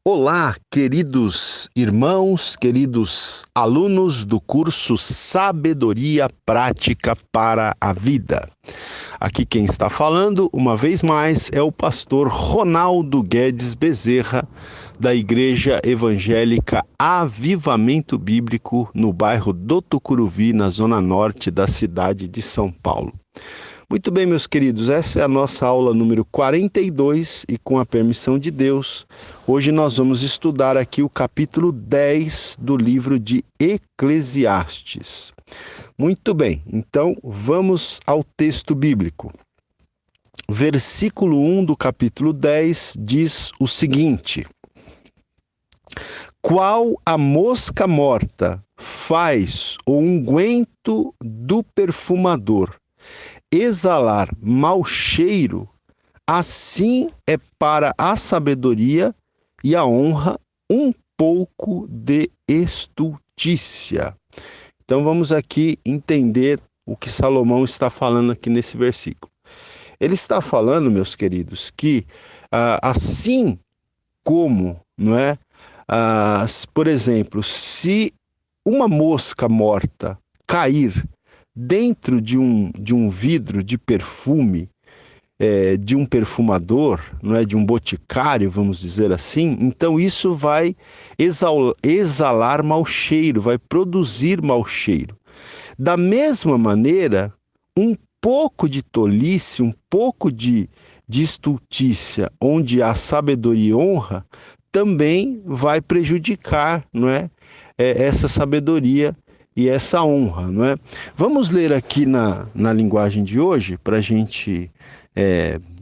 Olá, queridos irmãos, queridos alunos do curso Sabedoria Prática para a Vida. Aqui quem está falando, uma vez mais, é o pastor Ronaldo Guedes Bezerra, da Igreja Evangélica Avivamento Bíblico, no bairro do Tucuruvi, na zona norte da cidade de São Paulo. Muito bem, meus queridos, essa é a nossa aula número 42 e com a permissão de Deus, hoje nós vamos estudar aqui o capítulo 10 do livro de Eclesiastes. Muito bem, então vamos ao texto bíblico. Versículo 1 do capítulo 10 diz o seguinte: Qual a mosca morta faz o unguento do perfumador exalar mau cheiro, assim é para a sabedoria e a honra um pouco de estultícia. Então vamos aqui entender o que Salomão está falando aqui nesse versículo. Ele está falando, meus queridos, que assim como, não é? Por exemplo, se uma mosca morta cair dentro de um vidro de perfume, de um perfumador, não é, de um boticário, vamos dizer assim, então isso vai exalar mau cheiro, vai produzir mau cheiro. Da mesma maneira, um pouco de tolice, um pouco de estultícia, onde há sabedoria e honra, também vai prejudicar, não é, essa sabedoria e essa honra, não é? Vamos ler aqui na linguagem de hoje para a gente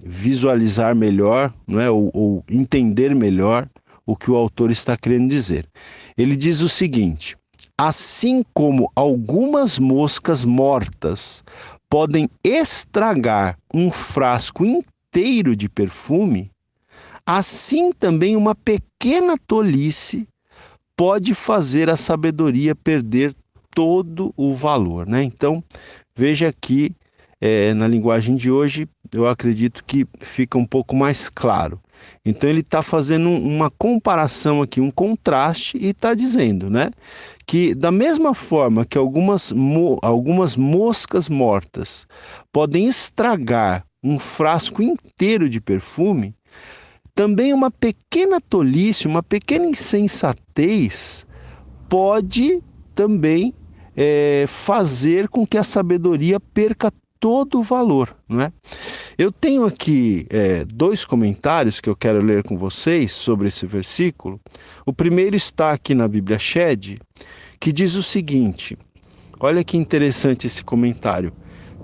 visualizar melhor, não é? Ou entender melhor o que o autor está querendo dizer. Ele diz o seguinte: assim como algumas moscas mortas podem estragar um frasco inteiro de perfume, assim também uma pequena tolice pode fazer a sabedoria perder todo o valor, né? Então, veja aqui, na linguagem de hoje, eu acredito que fica um pouco mais claro. Então, ele está fazendo uma comparação aqui, um contraste, e está dizendo, né, que da mesma forma que algumas moscas mortas podem estragar um frasco inteiro de perfume, também uma pequena tolice, uma pequena insensatez pode também fazer com que a sabedoria perca todo o valor, não é? Eu tenho aqui dois comentários que eu quero ler com vocês sobre esse versículo. O primeiro está aqui na Bíblia Shed, que diz o seguinte: olha que interessante esse comentário.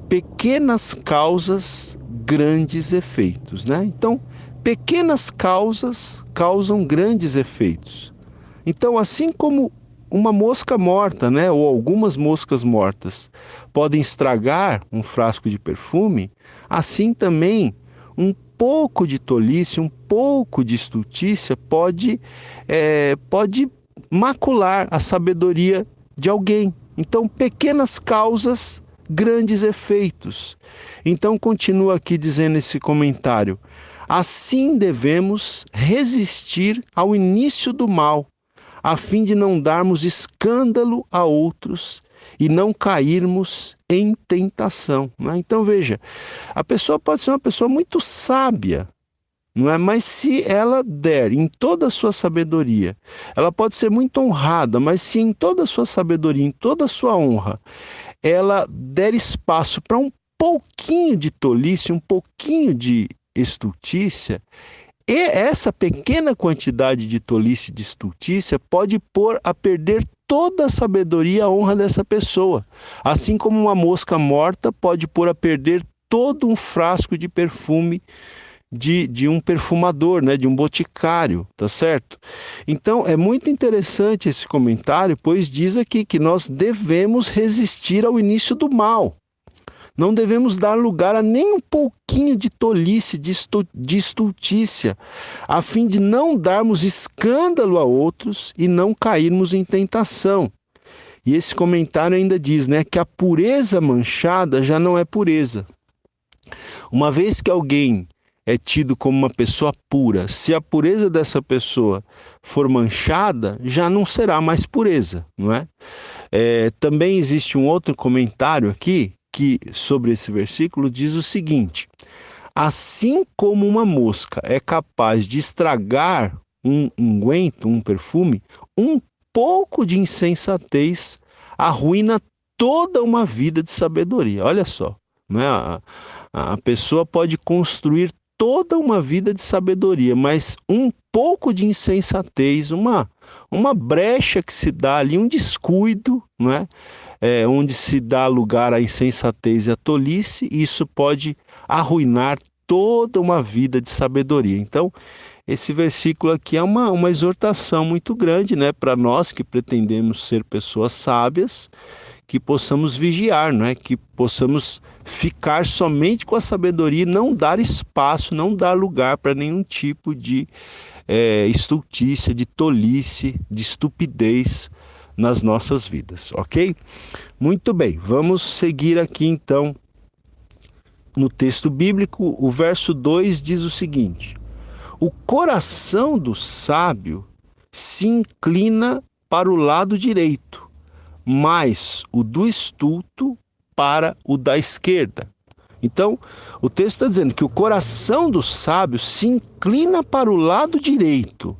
Pequenas causas, grandes efeitos, né? Então, pequenas causas causam grandes efeitos. Então, assim como uma mosca morta, né, ou algumas moscas mortas podem estragar um frasco de perfume, assim também um pouco de tolice, um pouco de estultícia pode macular a sabedoria de alguém. Então, pequenas causas, grandes efeitos. Então, continua aqui dizendo esse comentário: assim devemos resistir ao início do mal, a fim de não darmos escândalo a outros e não cairmos em tentação, não é? Então veja, a pessoa pode ser uma pessoa muito sábia, não é? Mas se ela der em toda a sua sabedoria, ela pode ser muito honrada, mas se em toda a sua sabedoria, em toda a sua honra, ela der espaço para um pouquinho de tolice, um pouquinho de estultícia, e essa pequena quantidade de tolice e de estultícia pode pôr a perder toda a sabedoria e a honra dessa pessoa. Assim como uma mosca morta pode pôr a perder todo um frasco de perfume de um perfumador, né, de um boticário, tá certo? Então é muito interessante esse comentário, pois diz aqui que nós devemos resistir ao início do mal. Não devemos dar lugar a nem um pouquinho de tolice, de estultícia, a fim de não darmos escândalo a outros e não cairmos em tentação. E esse comentário ainda diz, né, que a pureza manchada já não é pureza. Uma vez que alguém é tido como uma pessoa pura. Se a pureza dessa pessoa for manchada, já não será mais pureza, não é? Também existe um outro comentário aqui que sobre esse versículo diz o seguinte: assim como uma mosca é capaz de estragar um unguento, um perfume, um pouco de insensatez arruína toda uma vida de sabedoria. Olha só, né? A pessoa pode construir toda uma vida de sabedoria, mas um pouco de insensatez, uma brecha que se dá ali, um descuido, né? Onde se dá lugar à insensatez e à tolice, isso pode arruinar toda uma vida de sabedoria. Então, esse versículo aqui é uma exortação muito grande, né, para nós que pretendemos ser pessoas sábias, que possamos vigiar, não é? Que possamos ficar somente com a sabedoria e não dar espaço, não dar lugar para nenhum tipo de estultícia, de tolice, de estupidez nas nossas vidas, ok? Muito bem, vamos seguir aqui então no texto bíblico. O verso 2 diz o seguinte: o coração do sábio se inclina para o lado direito, mas o do estulto para o da esquerda. Então, o texto está dizendo que o coração do sábio se inclina para o lado direito,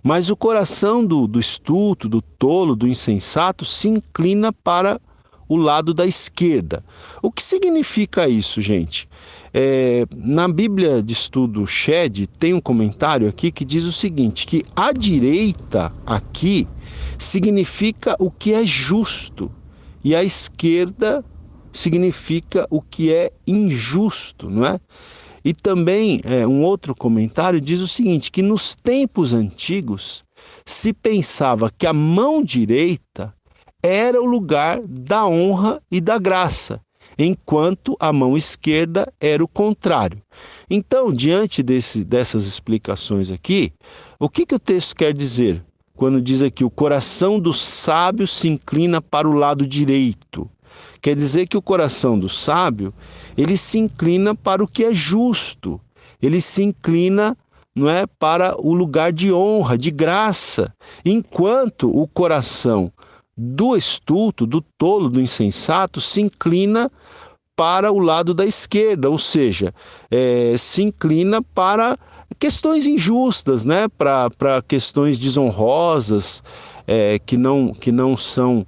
mas o coração do estulto, do tolo, do insensato se inclina para o lado da esquerda. O que significa isso, gente? Na Bíblia de Estudo Shed tem um comentário aqui que diz o seguinte, que a direita aqui significa o que é justo e a esquerda significa o que é injusto, não é? E também um outro comentário diz o seguinte, que nos tempos antigos se pensava que a mão direita era o lugar da honra e da graça, enquanto a mão esquerda era o contrário. Então, diante dessas explicações aqui, o que o texto quer dizer quando diz aqui o coração do sábio se inclina para o lado direito? Quer dizer que o coração do sábio, ele se inclina para o que é justo, ele se inclina, não é, para o lugar de honra, de graça, enquanto o coração do estulto, do tolo, do insensato, se inclina para o lado da esquerda, ou seja, se inclina para questões injustas, né? Para questões desonrosas, que não são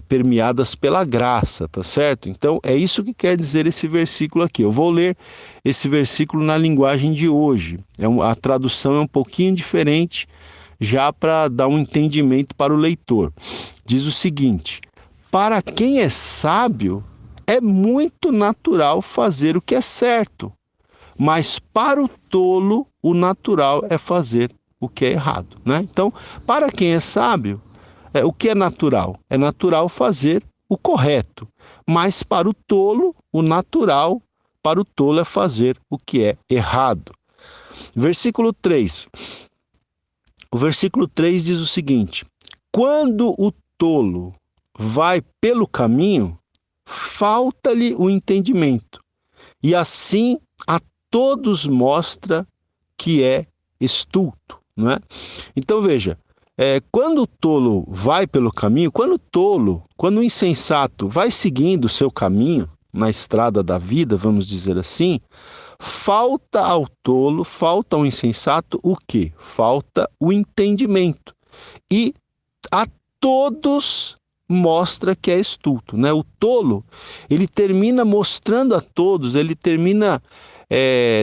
permeadas pela graça, tá certo? Então, é isso que quer dizer esse versículo aqui. Eu vou ler esse versículo na linguagem de hoje. A tradução é um pouquinho diferente, já para dar um entendimento para o leitor. Diz o seguinte: para quem é sábio, é muito natural fazer o que é certo, mas para o tolo, o natural é fazer o que é errado, né? Então, para quem é sábio, o que é natural? É natural fazer o correto, mas para o tolo, o natural para o tolo é fazer o que é errado. Versículo 3. O versículo 3 diz o seguinte: quando o tolo vai pelo caminho, falta-lhe o entendimento, e assim a todos mostra que é estulto, não é? Então veja, quando o tolo vai pelo caminho, quando o insensato vai seguindo o seu caminho na estrada da vida, vamos dizer assim, falta ao tolo, falta ao insensato o quê? Falta o entendimento. E a todos mostra que é estulto, né? O tolo, ele termina mostrando a todos, ele termina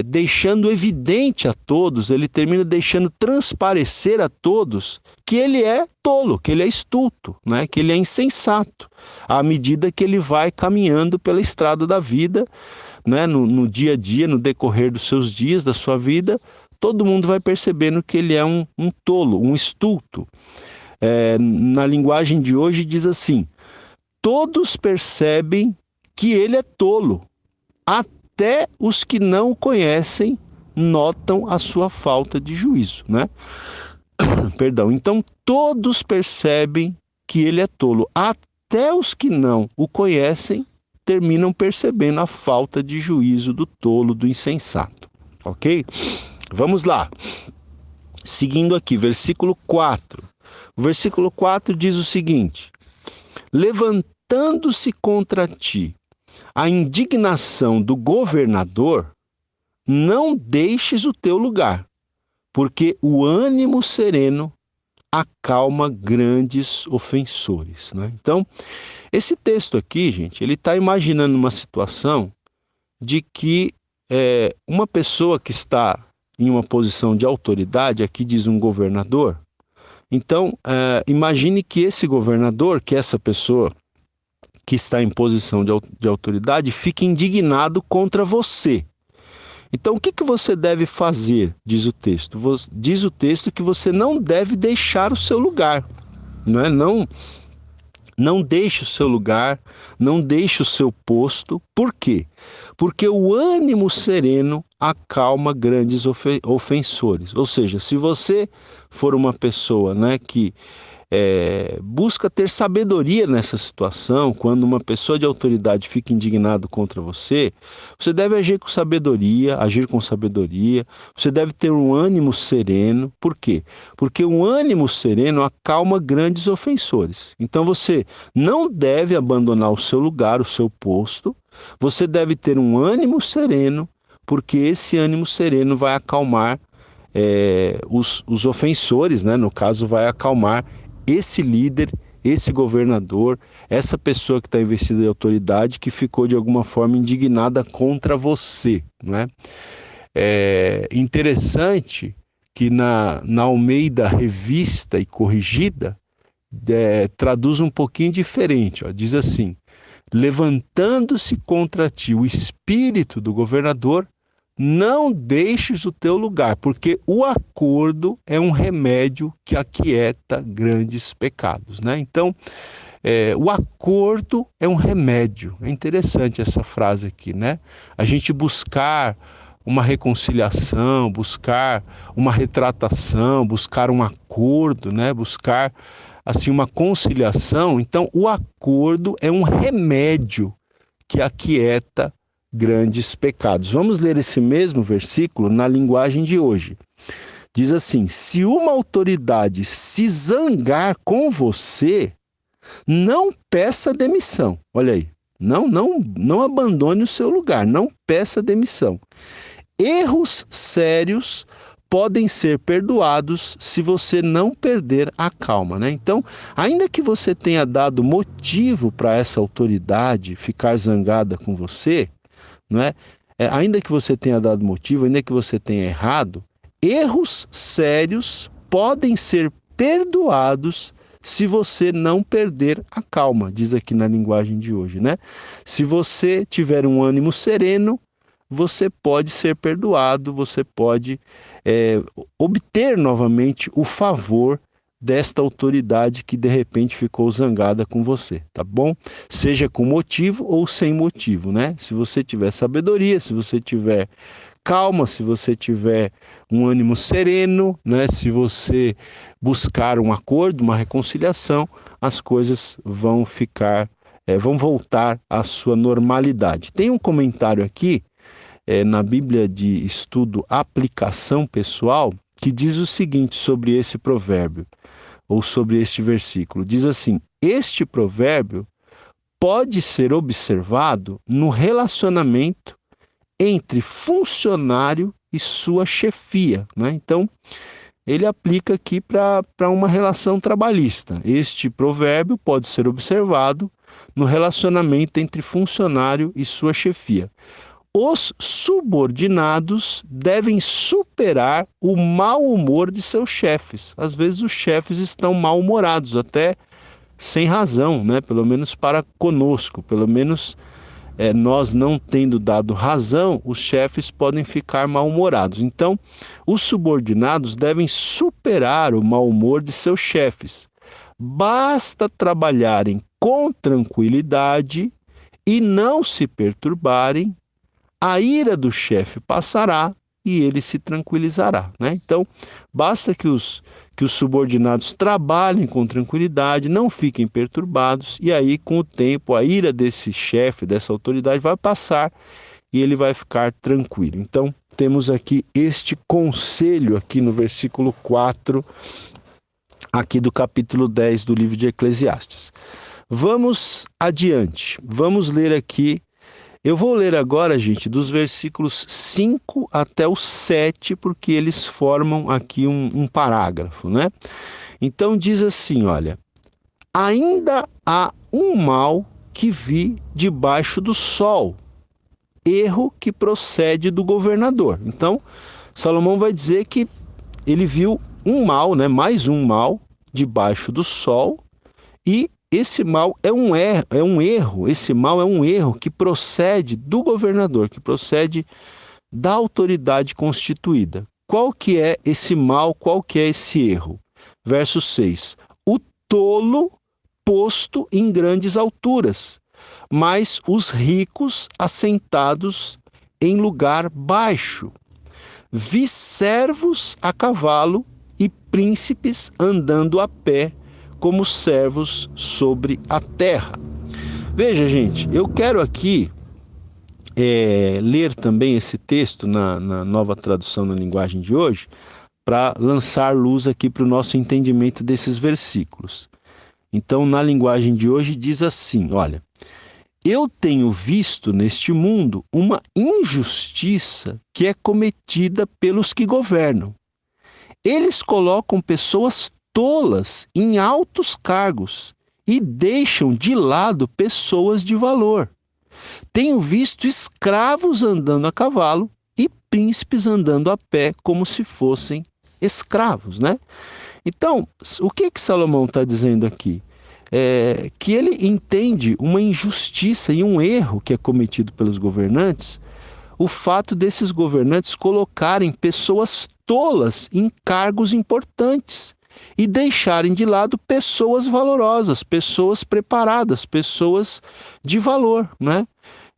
deixando evidente a todos, ele termina deixando transparecer a todos que ele é tolo, que ele é estulto, né? Que ele é insensato, à medida que ele vai caminhando pela estrada da vida, né? No dia a dia, no decorrer dos seus dias, da sua vida, todo mundo vai percebendo que ele é um tolo, um estulto. Na linguagem de hoje diz assim: todos percebem que ele é tolo, até os que não o conhecem notam a sua falta de juízo, né? Perdão. Então todos percebem que ele é tolo, até os que não o conhecem terminam percebendo a falta de juízo do tolo, do insensato. ok? Vamos lá. Seguindo aqui, versículo 4. O versículo 4 diz o seguinte: levantando-se contra ti a indignação do governador, não deixes o teu lugar, porque o ânimo sereno acalma grandes ofensores, né? Então, esse texto aqui, gente, ele está imaginando uma situação de que uma pessoa que está em uma posição de autoridade, aqui diz um governador, então imagine que esse governador, que essa pessoa que está em posição de autoridade, fique indignado contra você. Então, o que você deve fazer, diz o texto? Diz o texto que você não deve deixar o seu lugar, não é? Não deixe o seu lugar, não deixe o seu posto. Por quê? Porque o ânimo sereno acalma grandes ofensores. Ou seja, se você for uma pessoa, né, que busca ter sabedoria nessa situação, quando uma pessoa de autoridade fica indignado contra você, você deve agir com sabedoria, você deve ter um ânimo sereno. Por quê? Porque um ânimo sereno acalma grandes ofensores. Então você não deve abandonar o seu lugar, o seu posto, você deve ter um ânimo sereno, porque esse ânimo sereno vai acalmar os ofensores, né? No caso, vai acalmar esse líder, esse governador, essa pessoa que está investida em autoridade, que ficou de alguma forma indignada contra você, não é? É interessante que na Almeida Revista e Corrigida traduz um pouquinho diferente, ó, diz assim: levantando-se contra ti o espírito do governador, não deixes o teu lugar, porque o acordo é um remédio que aquieta grandes pecados, né? Então, o acordo é um remédio. É interessante essa frase aqui, né? A gente buscar uma reconciliação, buscar uma retratação, buscar um acordo, né? Buscar assim uma conciliação. Então, o acordo é um remédio que aquieta grandes pecados. Vamos ler esse mesmo versículo na linguagem de hoje. Diz assim: se uma autoridade se zangar com você, não peça demissão. Olha aí, não abandone o seu lugar, não peça demissão. Erros sérios podem ser perdoados se você não perder a calma, né? Então, ainda que você tenha dado motivo para essa autoridade ficar zangada com você, não é? Ainda que você tenha dado motivo, ainda que você tenha errado, erros sérios podem ser perdoados se você não perder a calma, diz aqui na linguagem de hoje, né? Se você tiver um ânimo sereno, você pode ser perdoado, você pode obter novamente o favor desta autoridade que de repente ficou zangada com você, tá bom? Seja com motivo ou sem motivo, né? Se você tiver sabedoria, se você tiver calma, se você tiver um ânimo sereno, né? Se você buscar um acordo, uma reconciliação, as coisas vão vão voltar à sua normalidade. Tem um comentário aqui na Bíblia de Estudo Aplicação Pessoal que diz o seguinte sobre esse provérbio, ou sobre este versículo. Diz assim: este provérbio pode ser observado no relacionamento entre funcionário e sua chefia, né? Então, ele aplica aqui para uma relação trabalhista. Este provérbio pode ser observado no relacionamento entre funcionário e sua chefia. Os subordinados devem superar o mau humor de seus chefes. Às vezes os chefes estão mal-humorados, até sem razão, né? Pelo menos para conosco, pelo menos nós não tendo dado razão, os chefes podem ficar mal-humorados. Então, os subordinados devem superar o mau humor de seus chefes. Basta trabalharem com tranquilidade e não se perturbarem, a ira do chefe passará e ele se tranquilizará, né? Então, basta que os subordinados trabalhem com tranquilidade, não fiquem perturbados, e aí, com o tempo, a ira desse chefe, dessa autoridade vai passar e ele vai ficar tranquilo. Então, temos aqui este conselho aqui no versículo 4, aqui do capítulo 10 do livro de Eclesiastes. Vamos adiante, vamos ler aqui. Eu vou ler agora, gente, dos versículos 5 até o 7, porque eles formam aqui um parágrafo, né? Então diz assim, olha: ainda há um mal que vi debaixo do sol, erro que procede do governador. Então, Salomão vai dizer que ele viu um mal, né? Mais um mal debaixo do sol, e esse mal é um erro, esse mal é um erro que procede do governador, que procede da autoridade constituída. Qual que é esse mal, qual que é esse erro? Verso 6. O tolo posto em grandes alturas, mas os ricos assentados em lugar baixo. Vi servos a cavalo e príncipes andando a pé, como servos sobre a terra. Veja, gente, eu quero aqui ler também esse texto na nova tradução na linguagem de hoje, para lançar luz aqui para o nosso entendimento desses versículos. Então, na linguagem de hoje diz assim, olha: eu tenho visto neste mundo uma injustiça que é cometida pelos que governam. Eles colocam pessoas tolas em altos cargos e deixam de lado pessoas de valor. Tenho visto escravos andando a cavalo e príncipes andando a pé como se fossem escravos, né? Então, o que Salomão está dizendo aqui? Que ele entende uma injustiça e um erro que é cometido pelos governantes, o fato desses governantes colocarem pessoas tolas em cargos importantes e deixarem de lado pessoas valorosas, pessoas preparadas, pessoas de valor, né?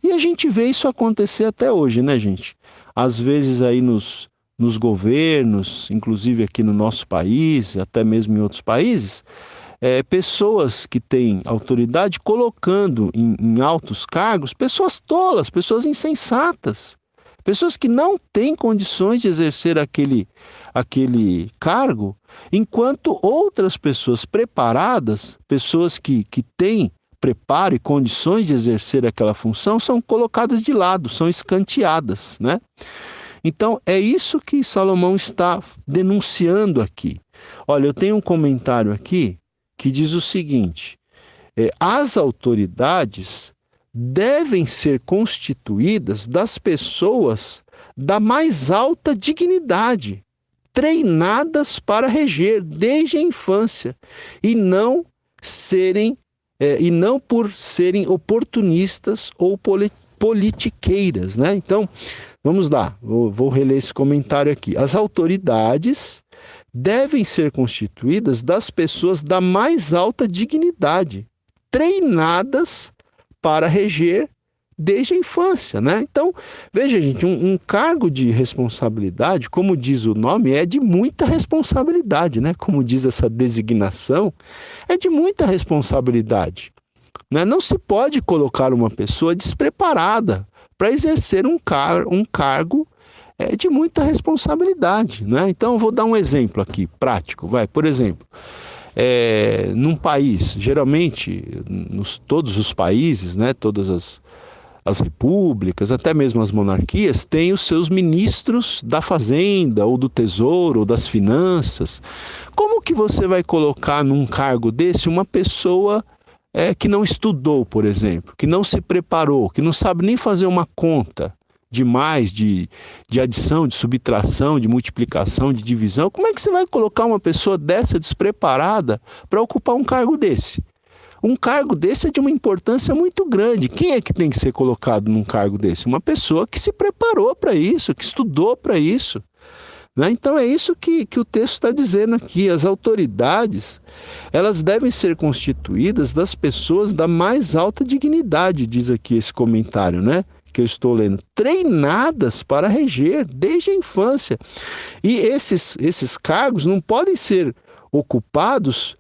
E a gente vê isso acontecer até hoje, né, gente? Às vezes aí nos governos, inclusive aqui no nosso país, até mesmo em outros países, pessoas que têm autoridade colocando em altos cargos pessoas tolas, pessoas insensatas, pessoas que não têm condições de exercer aquele cargo, enquanto outras pessoas preparadas, pessoas que têm preparo e condições de exercer aquela função, são colocadas de lado, são escanteadas, né? Então, é isso que Salomão está denunciando aqui. Olha, eu tenho um comentário aqui que diz o seguinte: as autoridades devem ser constituídas das pessoas da mais alta dignidade, treinadas para reger desde a infância, e não por serem oportunistas ou politiqueiras, né? Então, vamos lá, vou reler esse comentário aqui. As autoridades devem ser constituídas das pessoas da mais alta dignidade, treinadas para reger desde a infância, né? Então, veja, gente, um cargo de responsabilidade, como diz o nome, é de muita responsabilidade, né? Como diz essa designação, é de muita responsabilidade, né? Não se pode colocar uma pessoa despreparada para exercer um cargo de muita responsabilidade, né? Então, eu vou dar um exemplo aqui, prático, por exemplo, num país, geralmente, todos os países, né, todas as repúblicas, até mesmo as monarquias, têm os seus ministros da fazenda, ou do tesouro, ou das finanças. Como que você vai colocar num cargo desse uma pessoa que não estudou, por exemplo, que não se preparou, que não sabe nem fazer uma conta de mais, de adição, de subtração, de multiplicação, de divisão? Como é que você vai colocar uma pessoa dessa despreparada para ocupar um cargo desse? Um cargo desse é de uma importância muito grande. Quem é que tem que ser colocado num cargo desse? Uma pessoa que se preparou para isso, que estudou para isso, né? Então é isso que o texto está dizendo aqui. As autoridades, elas devem ser constituídas das pessoas da mais alta dignidade, diz aqui esse comentário, né, que eu estou lendo, treinadas para reger desde a infância. E esses cargos não podem ser ocupados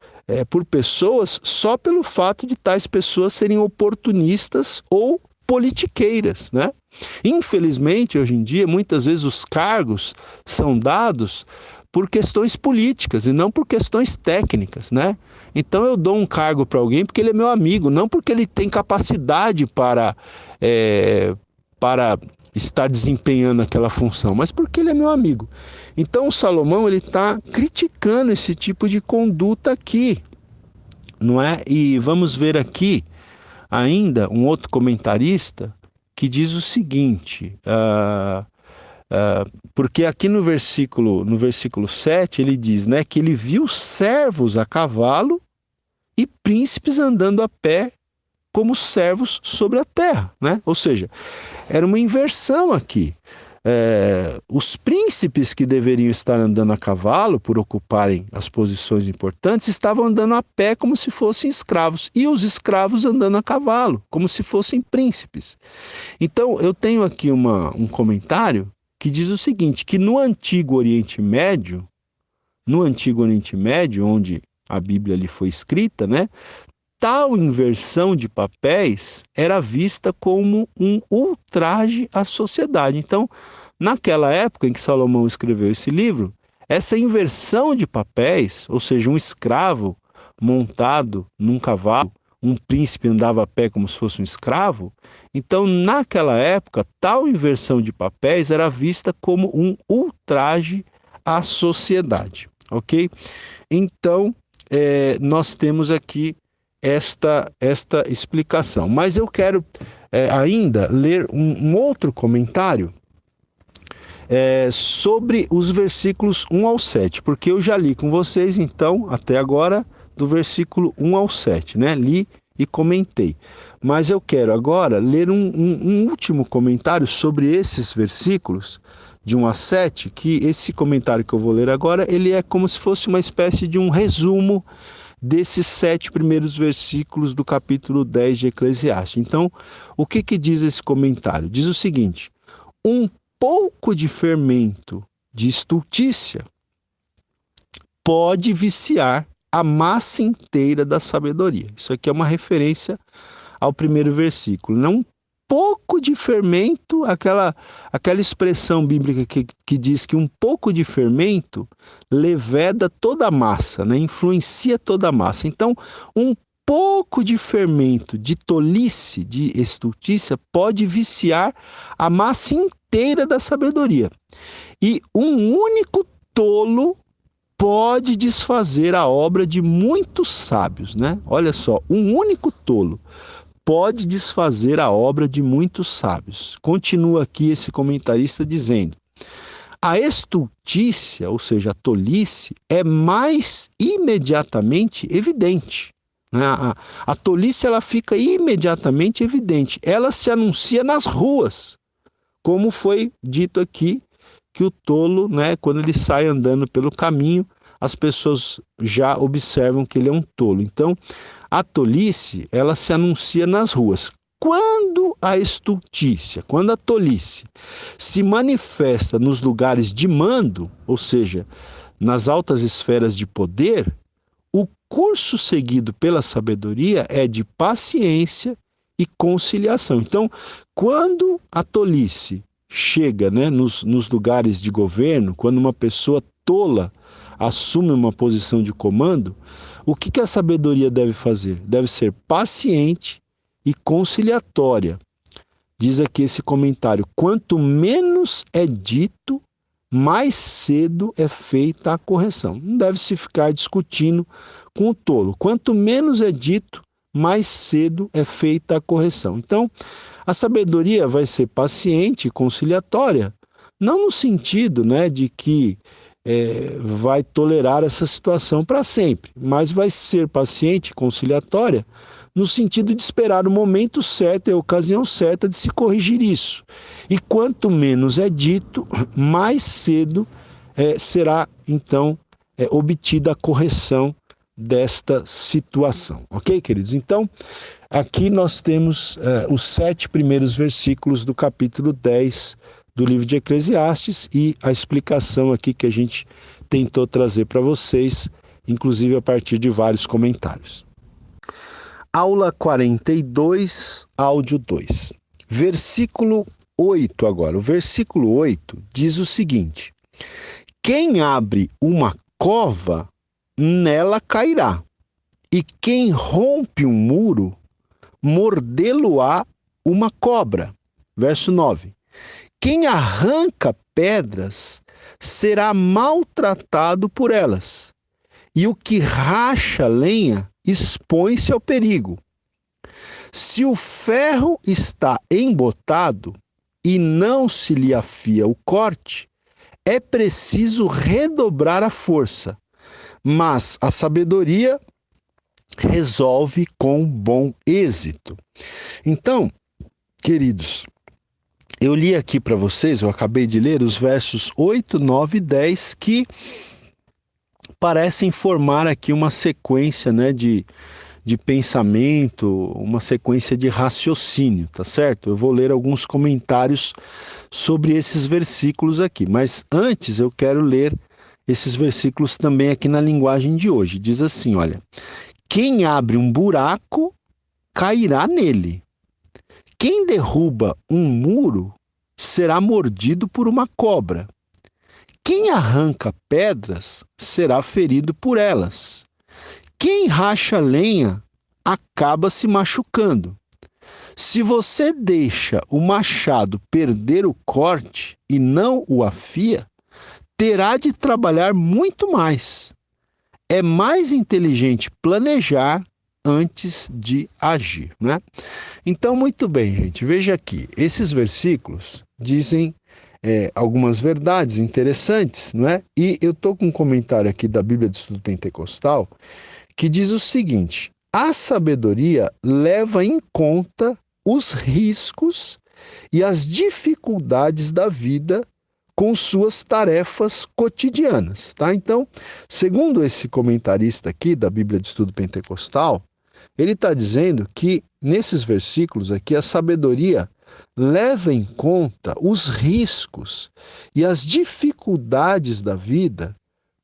por pessoas só pelo fato de tais pessoas serem oportunistas ou politiqueiras, né? Infelizmente, hoje em dia, muitas vezes os cargos são dados por questões políticas e não por questões técnicas, né? Então eu dou um cargo para alguém porque ele é meu amigo, não porque ele tem capacidade para estar desempenhando aquela função, mas porque ele é meu amigo. Então o Salomão ele está criticando esse tipo de conduta aqui, não é? E vamos ver aqui ainda um outro comentarista que diz o seguinte, porque aqui no versículo 7 ele diz, né, que ele viu servos a cavalo e príncipes andando a pé como servos sobre a terra, né? Ou seja, era uma inversão aqui. Os príncipes que deveriam estar andando a cavalo por ocuparem as posições importantes estavam andando a pé como se fossem escravos, e os escravos andando a cavalo como se fossem príncipes. Então eu tenho aqui um comentário que diz o seguinte, que no Antigo Oriente Médio, onde a Bíblia ali foi escrita, né, tal inversão de papéis era vista como um ultraje à sociedade. Então, naquela época em que Salomão escreveu esse livro, essa inversão de papéis, ou seja, um escravo montado num cavalo, um príncipe andava a pé como se fosse um escravo, então naquela época tal inversão de papéis era vista como um ultraje à sociedade, ok? Então nós temos aqui esta explicação, mas eu quero ainda ler um outro comentário sobre os versículos 1 ao 7, porque eu já li com vocês então até agora do versículo 1 ao 7, né? Li e comentei. Mas eu quero agora ler um último comentário sobre esses versículos, de 1 a 7, que esse comentário que eu vou ler agora, ele é como se fosse uma espécie de um resumo desses 7 primeiros versículos do capítulo 10 de Eclesiastes. Então, o que diz esse comentário? Diz o seguinte: um pouco de fermento de estultícia pode viciar a massa inteira da sabedoria. Isso aqui é uma referência ao primeiro versículo. Não, um pouco de fermento, aquela expressão bíblica que diz que um pouco de fermento leveda toda a massa, né? Influencia toda a massa. Então, um pouco de fermento, de tolice, de estultícia, pode viciar a massa inteira da sabedoria. E um único tolo pode desfazer a obra de muitos sábios, né? Olha só, um único tolo pode desfazer a obra de muitos sábios. Continua aqui esse comentarista dizendo: a estultícia, ou seja, a tolice, é mais imediatamente evidente. A tolice ela fica imediatamente evidente. Ela se anuncia nas ruas, como foi dito aqui, que o tolo, né, quando ele sai andando pelo caminho, as pessoas já observam que ele é um tolo. Então, a tolice, ela se anuncia nas ruas. Quando a estultícia, quando a tolice se manifesta nos lugares de mando, ou seja, nas altas esferas de poder, o curso seguido pela sabedoria é de paciência e conciliação. Então, quando a tolice chega, né, nos lugares de governo, quando uma pessoa tola assume uma posição de comando, o que a sabedoria deve fazer? Deve ser paciente e conciliatória. Diz aqui esse comentário: quanto menos é dito, mais cedo é feita a correção. Não deve se ficar discutindo com o tolo. Quanto menos é dito, mais cedo é feita a correção. Então, a sabedoria vai ser paciente e conciliatória, não no sentido, né, de que vai tolerar essa situação para sempre, mas vai ser paciente e conciliatória no sentido de esperar o momento certo e a ocasião certa de se corrigir isso. E quanto menos é dito, mais cedo será, então, obtida a correção desta situação. Ok, queridos? Então, aqui nós temos os 7 primeiros versículos do capítulo 10 do livro de Eclesiastes e a explicação aqui que a gente tentou trazer para vocês, inclusive a partir de vários comentários. Aula 42, áudio 2. Versículo 8 agora. O versículo 8 diz o seguinte: quem abre uma cova, nela cairá, e quem rompe um muro, mordê-lo-á uma cobra. Verso 9: quem arranca pedras será maltratado por elas, e o que racha lenha expõe-se ao perigo. Se o ferro está embotado e não se lhe afia o corte, é preciso redobrar a força, mas a sabedoria resolve com bom êxito. Então, queridos, eu li aqui para vocês, eu acabei de ler os versos 8, 9 e 10 que parecem formar aqui uma sequência, né, de pensamento, uma sequência de raciocínio, tá certo? Eu vou ler alguns comentários sobre esses versículos aqui, mas antes eu quero ler esses versículos também aqui na linguagem de hoje. Diz assim, olha: quem abre um buraco, cairá nele. Quem derruba um muro, será mordido por uma cobra. Quem arranca pedras, será ferido por elas. Quem racha lenha, acaba se machucando. Se você deixa o machado perder o corte e não o afia, terá de trabalhar muito mais. É mais inteligente planejar antes de agir, né? Então, muito bem, gente, veja aqui, esses versículos dizem algumas verdades interessantes, não é? E eu estou com um comentário aqui da Bíblia de Estudo Pentecostal que diz o seguinte: a sabedoria leva em conta os riscos e as dificuldades da vida com suas tarefas cotidianas, tá? Então, segundo esse comentarista aqui da Bíblia de Estudo Pentecostal, ele está dizendo que nesses versículos aqui a sabedoria leva em conta os riscos e as dificuldades da vida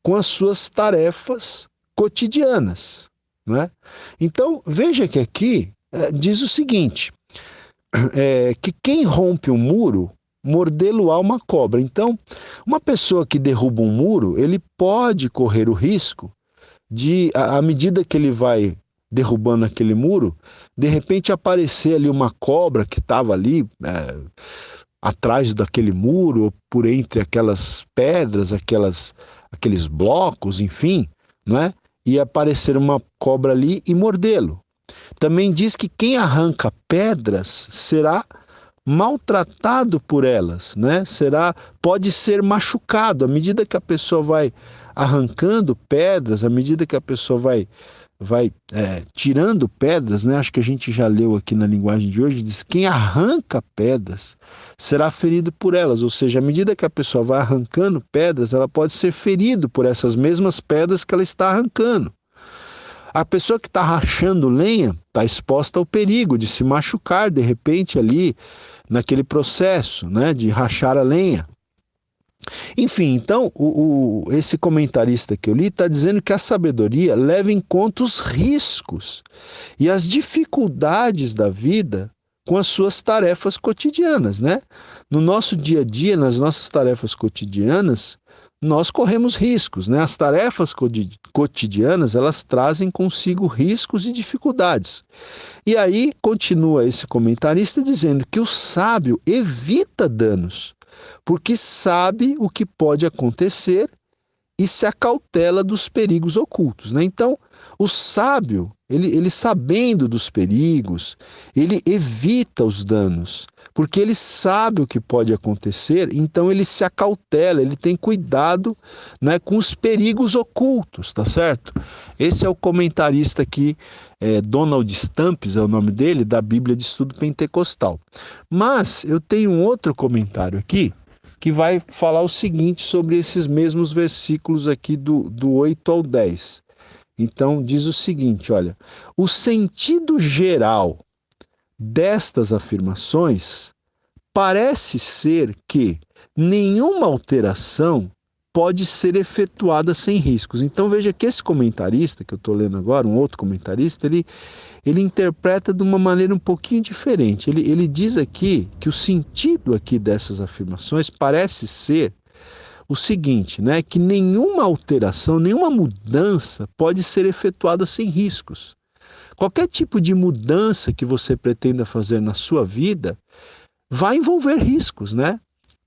com as suas tarefas cotidianas, não é? Então, veja que aqui diz o seguinte, que quem rompe um muro, mordê-lo-á uma cobra. Então, uma pessoa que derruba um muro, ele pode correr o risco de, à medida que ele vai derrubando aquele muro, de repente aparecer ali uma cobra que estava ali atrás daquele muro, ou por entre aquelas pedras, aqueles blocos, enfim, não é? E aparecer uma cobra ali e mordê-lo. Também diz que quem arranca pedras será maltratado por elas, né? Pode ser machucado à medida que a pessoa vai arrancando pedras, à medida que a pessoa vai tirando pedras, né? Acho que a gente já leu aqui na linguagem de hoje, diz: quem arranca pedras será ferido por elas, ou seja, à medida que a pessoa vai arrancando pedras, ela pode ser ferido por essas mesmas pedras que ela está arrancando. A pessoa que está rachando lenha está exposta ao perigo de se machucar de repente ali naquele processo, né, de rachar a lenha. Enfim, então, esse comentarista que eu li está dizendo que a sabedoria leva em conta os riscos e as dificuldades da vida com as suas tarefas cotidianas, né? No nosso dia a dia, nas nossas tarefas cotidianas, nós corremos riscos, né? As tarefas cotidianas, elas trazem consigo riscos e dificuldades. E aí, continua esse comentarista dizendo que o sábio evita danos, porque sabe o que pode acontecer e se acautela dos perigos ocultos, né? Então, o sábio, ele sabendo dos perigos, ele evita os danos, porque ele sabe o que pode acontecer, então ele se acautela, ele tem cuidado, né, com os perigos ocultos, tá certo? Esse é o comentarista aqui, Donald Stamps é o nome dele, da Bíblia de Estudo Pentecostal. Mas eu tenho um outro comentário aqui, que vai falar o seguinte sobre esses mesmos versículos aqui do 8 ao 10. Então, diz o seguinte, olha: o sentido geral destas afirmações parece ser que nenhuma alteração pode ser efetuada sem riscos. Então veja que esse comentarista que eu estou lendo agora, um outro comentarista, ele interpreta de uma maneira um pouquinho diferente. Ele diz aqui que o sentido aqui dessas afirmações parece ser o seguinte, né, que nenhuma alteração, nenhuma mudança pode ser efetuada sem riscos. Qualquer tipo de mudança que você pretenda fazer na sua vida vai envolver riscos, né?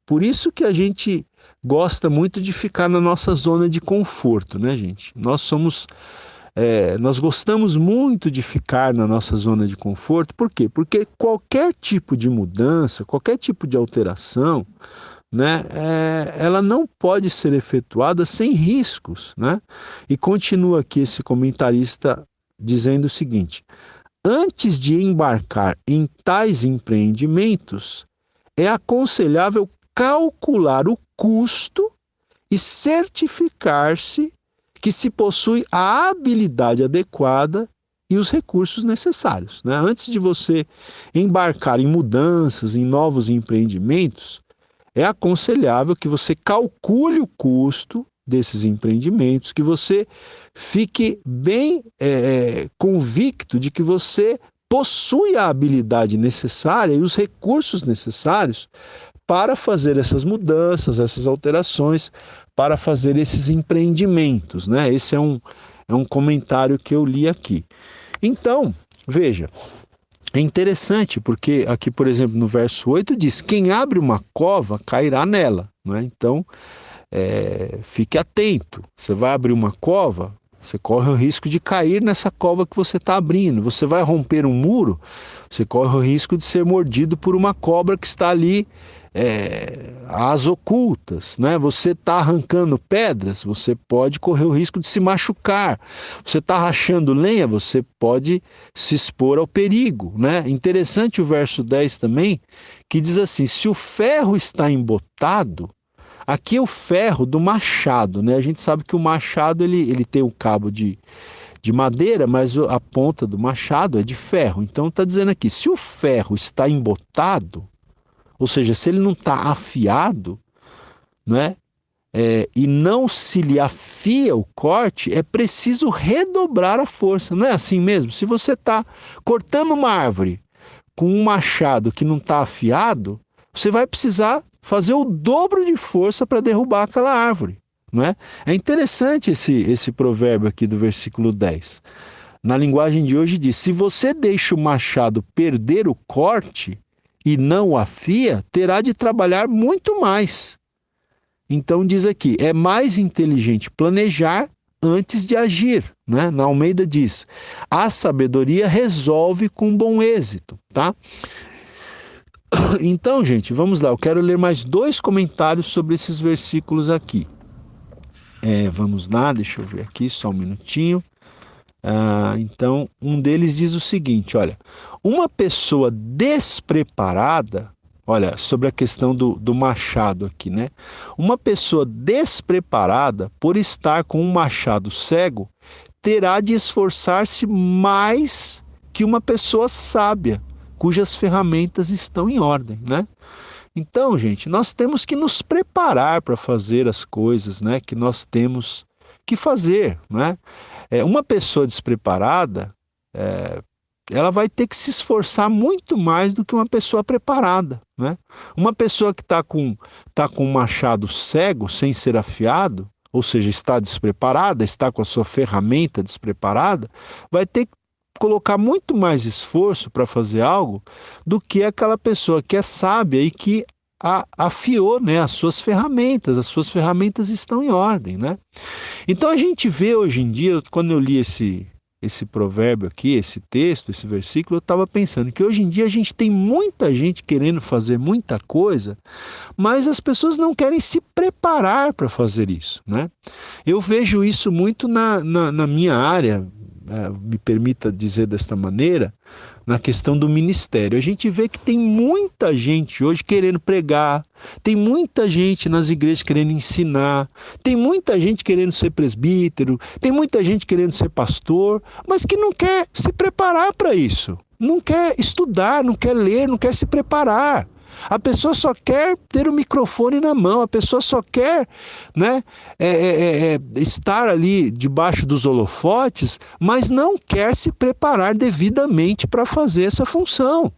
Por isso que a gente gosta muito de ficar na nossa zona de conforto, né, gente? Nós gostamos muito de ficar na nossa zona de conforto. Por quê? Porque qualquer tipo de mudança, qualquer tipo de alteração, né, ela não pode ser efetuada sem riscos, né? E continua aqui esse comentarista dizendo o seguinte: antes de embarcar em tais empreendimentos, é aconselhável calcular o custo e certificar-se que se possui a habilidade adequada e os recursos necessários, né? Antes de você embarcar em mudanças, em novos empreendimentos, é aconselhável que você calcule o custo desses empreendimentos, que você fique bem convicto de que você possui a habilidade necessária e os recursos necessários para fazer essas mudanças, essas alterações, para fazer esses empreendimentos, né? Esse é um comentário que eu li aqui. Então, veja, é interessante porque aqui, por exemplo, no verso 8 diz: quem abre uma cova cairá nela, né? Então, fique atento. Você vai abrir uma cova, você corre o risco de cair nessa cova que você está abrindo. Você vai romper um muro, você corre o risco de ser mordido por uma cobra que está ali às ocultas, né? Você está arrancando pedras, você pode correr o risco de se machucar. Você está rachando lenha, você pode se expor ao perigo, né? Interessante o verso 10 também, que diz assim: se o ferro está embotado, aqui é o ferro do machado, né? A gente sabe que o machado ele tem um cabo de madeira, mas a ponta do machado é de ferro. Então está dizendo aqui, se o ferro está embotado, ou seja, se ele não está afiado, né, e não se lhe afia o corte, é preciso redobrar a força. Não é assim mesmo? Se você está cortando uma árvore com um machado que não está afiado, você vai precisar fazer o dobro de força para derrubar aquela árvore, não é? É interessante esse provérbio aqui do versículo 10. Na linguagem de hoje diz: se você deixa o machado perder o corte e não o afia, terá de trabalhar muito mais. Então diz aqui, é mais inteligente planejar antes de agir, né? Na Almeida diz: a sabedoria resolve com bom êxito, tá? Então, gente, vamos lá. Eu quero ler mais 2 comentários sobre esses versículos aqui. Vamos lá, deixa eu ver aqui, só um minutinho. Então, um deles diz o seguinte, olha: uma pessoa despreparada, olha, sobre a questão do machado aqui, né? Uma pessoa despreparada, por estar com um machado cego, terá de esforçar-se mais que uma pessoa sábia, cujas ferramentas estão em ordem, né? Então, gente, nós temos que nos preparar para fazer as coisas, né, que nós temos que fazer, né? Uma pessoa despreparada, ela vai ter que se esforçar muito mais do que uma pessoa preparada, né? Uma pessoa que está com um machado cego, sem ser afiado, ou seja, está despreparada, está com a sua ferramenta despreparada, vai ter que colocar muito mais esforço para fazer algo do que aquela pessoa que é sábia e que afiou, né, as suas ferramentas estão em ordem, né? Então a gente vê hoje em dia, quando eu li esse provérbio aqui, esse texto, esse versículo, eu estava pensando que hoje em dia a gente tem muita gente querendo fazer muita coisa, mas as pessoas não querem se preparar para fazer isso, né? Eu vejo isso muito na minha área, me permita dizer desta maneira, na questão do ministério. A gente vê que tem muita gente hoje querendo pregar, tem muita gente nas igrejas querendo ensinar, tem muita gente querendo ser presbítero, tem muita gente querendo ser pastor, mas que não quer se preparar para isso, não quer estudar, não quer ler, não quer se preparar. A pessoa só quer ter o microfone na mão, a pessoa só quer, né, estar ali debaixo dos holofotes, mas não quer se preparar devidamente para fazer essa função.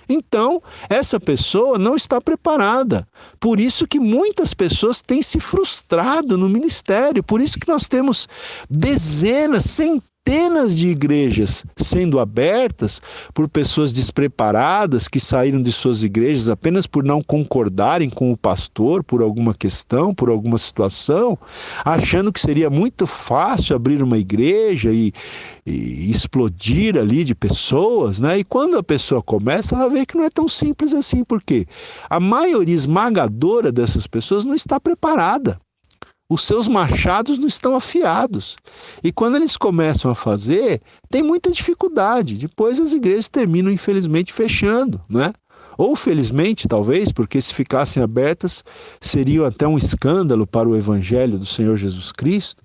Então, essa pessoa não está preparada. Por isso que muitas pessoas têm se frustrado no ministério. Por isso que nós temos dezenas, centenas de igrejas sendo abertas por pessoas despreparadas que saíram de suas igrejas apenas por não concordarem com o pastor por alguma questão, por alguma situação, achando que seria muito fácil abrir uma igreja e explodir ali de pessoas, né? E quando a pessoa começa, ela vê que não é tão simples assim, porque a maioria esmagadora dessas pessoas não está preparada. Os seus machados não estão afiados. E quando eles começam a fazer, tem muita dificuldade. Depois as igrejas terminam, infelizmente, fechando, né? Ou felizmente, talvez, porque se ficassem abertas, seriam até um escândalo para o evangelho do Senhor Jesus Cristo.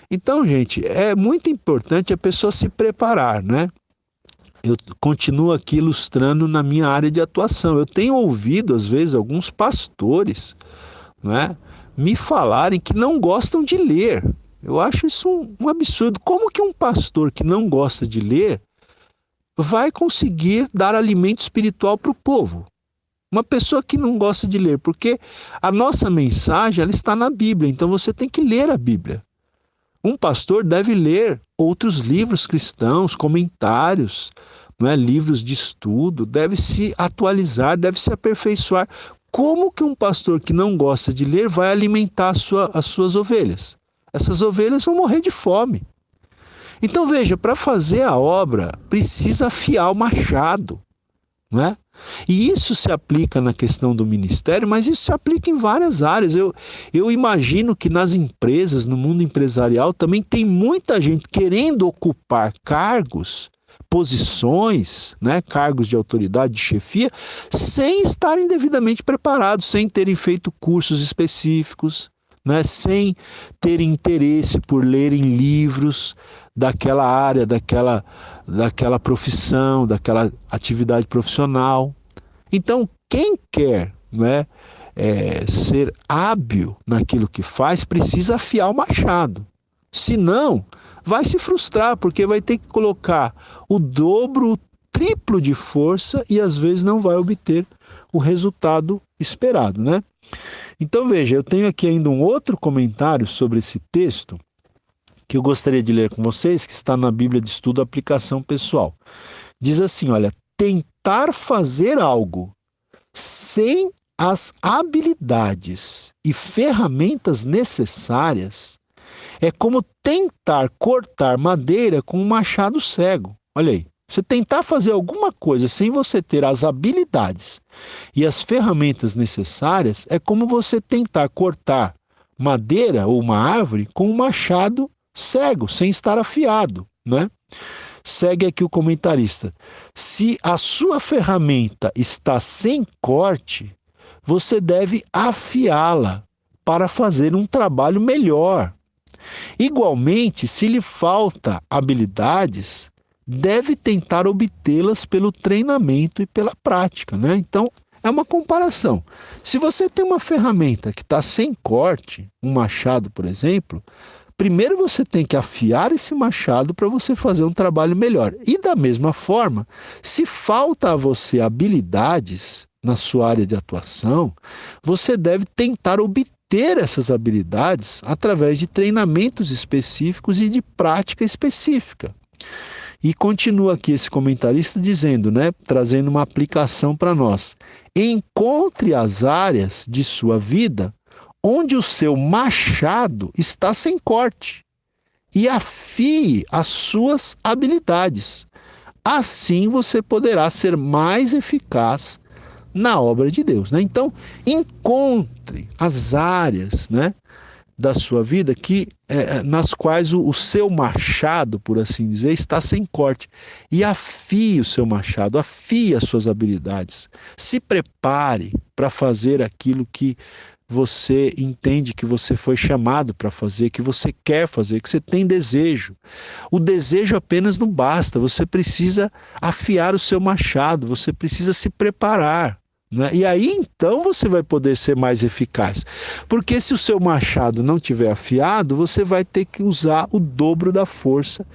Então, gente, é muito importante a pessoa se preparar, né? Eu continuo aqui ilustrando na minha área de atuação. Eu tenho ouvido, às vezes, alguns pastores, né, me falarem que não gostam de ler. Eu acho isso um absurdo. Como que um pastor que não gosta de ler vai conseguir dar alimento espiritual para o povo? Uma pessoa que não gosta de ler, porque a nossa mensagem ela está na Bíblia, então você tem que ler a Bíblia. Um pastor deve ler outros livros cristãos, comentários, né, livros de estudo, deve se atualizar, deve se aperfeiçoar. Como que um pastor que não gosta de ler vai alimentar as suas ovelhas? Essas ovelhas vão morrer de fome. Então veja, para fazer a obra, precisa afiar o machado, não é? E isso se aplica na questão do ministério, mas isso se aplica em várias áreas. Eu imagino que nas empresas, no mundo empresarial, também tem muita gente querendo ocupar cargos, posições, né, cargos de autoridade, de chefia, sem estarem devidamente preparados, sem terem feito cursos específicos, né, sem terem interesse por lerem livros daquela área, daquela profissão, daquela atividade profissional. Então, quem quer, né, ser hábil naquilo que faz, precisa afiar o machado. Senão, vai se frustrar, porque vai ter que colocar o dobro, o triplo de força e às vezes não vai obter o resultado esperado, né? Então veja, eu tenho aqui ainda um outro comentário sobre esse texto que eu gostaria de ler com vocês, que está na Bíblia de Estudo Aplicação Pessoal. Diz assim, olha, tentar fazer algo sem as habilidades e ferramentas necessárias é como tentar cortar madeira com um machado cego. Olha aí, você tentar fazer alguma coisa sem você ter as habilidades e as ferramentas necessárias é como você tentar cortar madeira ou uma árvore com um machado cego, sem estar afiado, né? Segue aqui o comentarista. Se a sua ferramenta está sem corte, você deve afiá-la para fazer um trabalho melhor. Igualmente, se lhe falta habilidades, deve tentar obtê-las pelo treinamento e pela prática, né? Então, é uma comparação. Se você tem uma ferramenta que está sem corte, um machado, por exemplo, primeiro você tem que afiar esse machado para você fazer um trabalho melhor. E da mesma forma, se falta a você habilidades na sua área de atuação, você deve tentar obter essas habilidades através de treinamentos específicos e de prática específica. E continua aqui esse comentarista dizendo, né, trazendo uma aplicação para nós. Encontre as áreas de sua vida onde o seu machado está sem corte e afie as suas habilidades. Assim você poderá ser mais eficaz na obra de Deus, né? Então, encontre as áreas, né, da sua vida nas quais o seu machado, por assim dizer, está sem corte. E afie o seu machado, afie as suas habilidades. Se prepare para fazer aquilo que você entende que você foi chamado para fazer, que você quer fazer, que você tem desejo. O desejo apenas não basta, você precisa afiar o seu machado, você precisa se preparar, né? E aí então você vai poder ser mais eficaz. Porque se o seu machado não tiver afiado, você vai ter que usar o dobro da força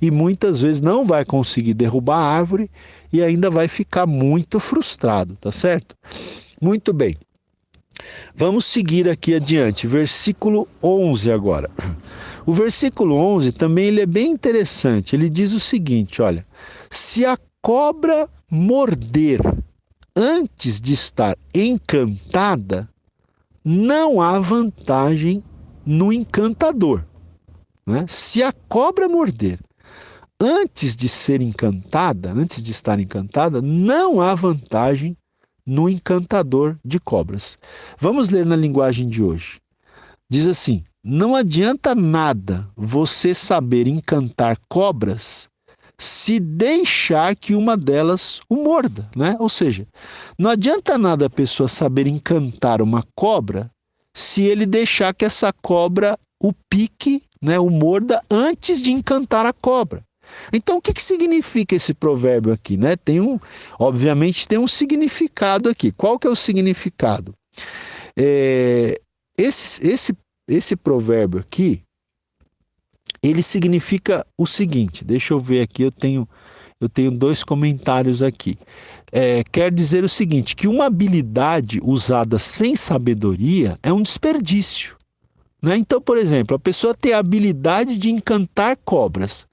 e muitas vezes não vai conseguir derrubar a árvore e ainda vai ficar muito frustrado, tá certo? Muito bem. Vamos seguir aqui adiante, versículo 11 agora. O versículo 11 também ele é bem interessante. Ele diz o seguinte, olha: se a cobra morder antes de estar encantada, não há vantagem no encantador, né? Se a cobra morder antes de ser encantada, antes de estar encantada, não há vantagem no encantador de cobras. Vamos ler na linguagem de hoje. Diz assim: não adianta nada você saber encantar cobras se deixar que uma delas o morda, né? Ou seja, não adianta nada a pessoa saber encantar uma cobra se ele deixar que essa cobra o pique, né, o morda antes de encantar a cobra. Então, o que significa esse provérbio aqui, né? Obviamente tem um significado aqui. Qual que é o significado? Esse provérbio aqui, ele significa o seguinte, deixa eu ver aqui, eu tenho 2 comentários aqui. Quer dizer o seguinte, que uma habilidade usada sem sabedoria é um desperdício, né? Então, por exemplo, a pessoa tem a habilidade de encantar cobras,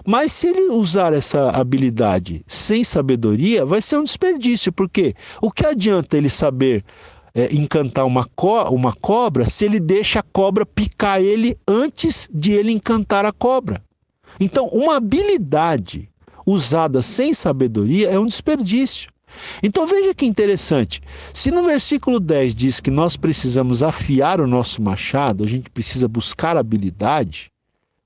mas se ele usar essa habilidade sem sabedoria, vai ser um desperdício, porque o que adianta ele saber encantar uma cobra se ele deixa a cobra picar ele antes de ele encantar a cobra? Então, uma habilidade usada sem sabedoria é um desperdício. Então veja que interessante, se no versículo 10 diz que nós precisamos afiar o nosso machado, a gente precisa buscar habilidade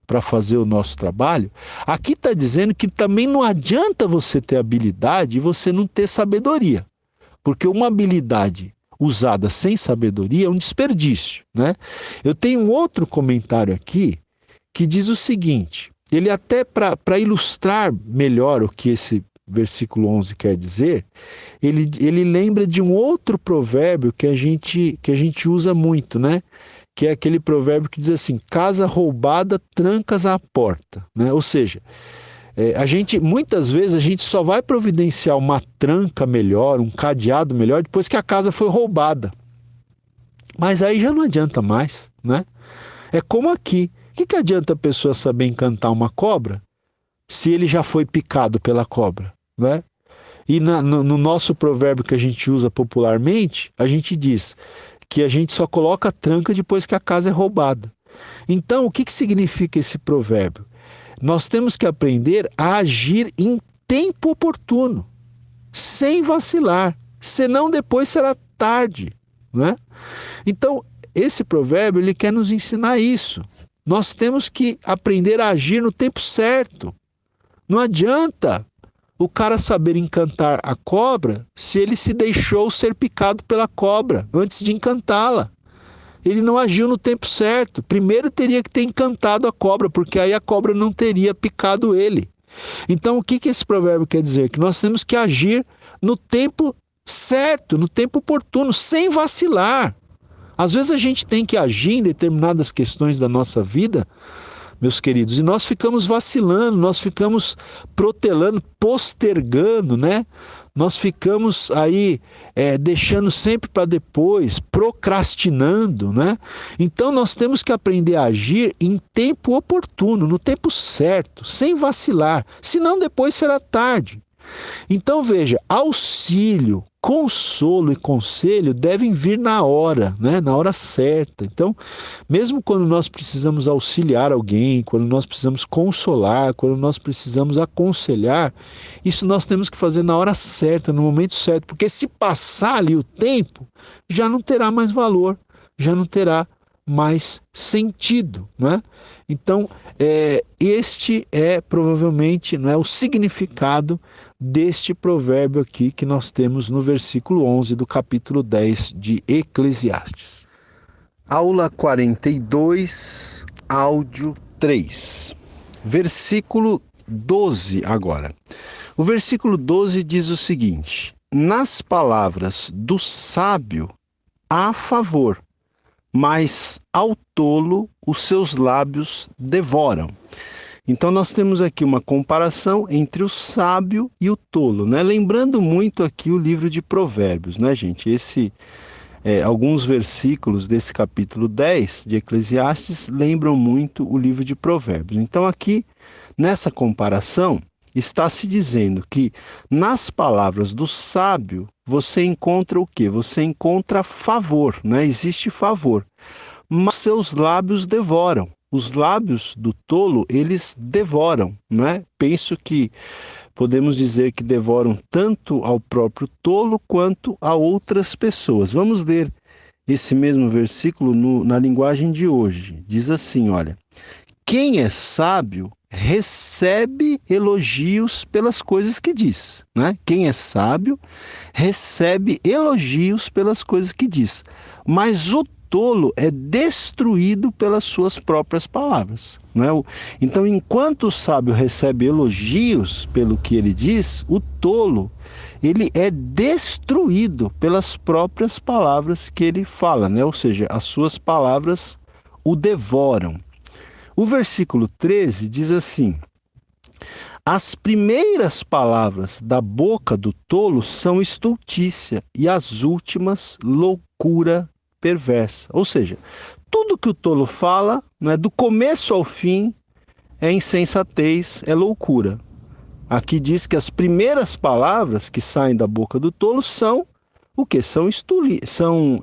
para fazer o nosso trabalho, aqui está dizendo que também não adianta você ter habilidade e você não ter sabedoria, porque uma habilidade usada sem sabedoria é um desperdício, né? Eu tenho um outro comentário aqui que diz o seguinte, ele até para ilustrar melhor o que esse versículo 11 quer dizer, ele lembra de um outro provérbio que a gente usa muito, né? Que é aquele provérbio que diz assim: casa roubada, trancas à porta, né? Ou seja, muitas vezes a gente só vai providenciar uma tranca melhor, um cadeado melhor, depois que a casa foi roubada. Mas aí já não adianta mais, né? É como aqui. O que adianta a pessoa saber encantar uma cobra se ele já foi picado pela cobra, né? E no nosso provérbio que a gente usa popularmente, a gente diz que a gente só coloca a tranca depois que a casa é roubada. Então, o que significa esse provérbio? Nós temos que aprender a agir em tempo oportuno, sem vacilar, senão depois será tarde, né? Então, esse provérbio ele quer nos ensinar isso. Nós temos que aprender a agir no tempo certo. Não adianta o cara saber encantar a cobra se ele se deixou ser picado pela cobra antes de encantá-la. Ele não agiu no tempo certo. Primeiro teria que ter encantado a cobra, porque aí a cobra não teria picado ele. Então, o que esse provérbio quer dizer? Que nós temos que agir no tempo certo, no tempo oportuno, sem vacilar. Às vezes a gente tem que agir em determinadas questões da nossa vida, meus queridos, e nós ficamos vacilando, nós ficamos protelando, postergando, né? Nós ficamos aí deixando sempre para depois, procrastinando, né? Então nós temos que aprender a agir em tempo oportuno, no tempo certo, sem vacilar, senão depois será tarde. Então veja, auxílio, consolo e conselho devem vir na hora, né? Na hora certa. Então, mesmo quando nós precisamos auxiliar alguém, quando nós precisamos consolar, quando nós precisamos aconselhar, isso nós temos que fazer na hora certa, no momento certo, porque se passar ali o tempo, já não terá mais valor, já não terá mais sentido, né? Então, este é provavelmente, não é, o significado deste provérbio aqui que nós temos no versículo 11 do capítulo 10 de Eclesiastes. Aula 42, áudio 3. Versículo 12 agora. O versículo 12 diz o seguinte: nas palavras do sábio há favor, mas ao tolo os seus lábios devoram. Então nós temos aqui uma comparação entre o sábio e o tolo, né? Lembrando muito aqui o livro de Provérbios, né, gente? Alguns versículos desse capítulo 10 de Eclesiastes lembram muito o livro de Provérbios. Então aqui, nessa comparação, está se dizendo que nas palavras do sábio você encontra o quê? Você encontra favor, né? Existe favor, mas seus lábios devoram. Os lábios do tolo, eles devoram, né? Penso que podemos dizer que devoram tanto ao próprio tolo quanto a outras pessoas. Vamos ler esse mesmo versículo na linguagem de hoje. Diz assim, olha: quem é sábio recebe elogios pelas coisas que diz, né? Quem é sábio recebe elogios pelas coisas que diz, mas o tolo é destruído pelas suas próprias palavras, né? Então, enquanto o sábio recebe elogios pelo que ele diz, o tolo, ele é destruído pelas próprias palavras que ele fala, né? Ou seja, as suas palavras o devoram. O versículo 13 diz assim: as primeiras palavras da boca do tolo são estultícia e as últimas loucura perversa. Ou seja, tudo que o tolo fala, né, do começo ao fim, é insensatez, é loucura. Aqui diz que as primeiras palavras que saem da boca do tolo são o quê? São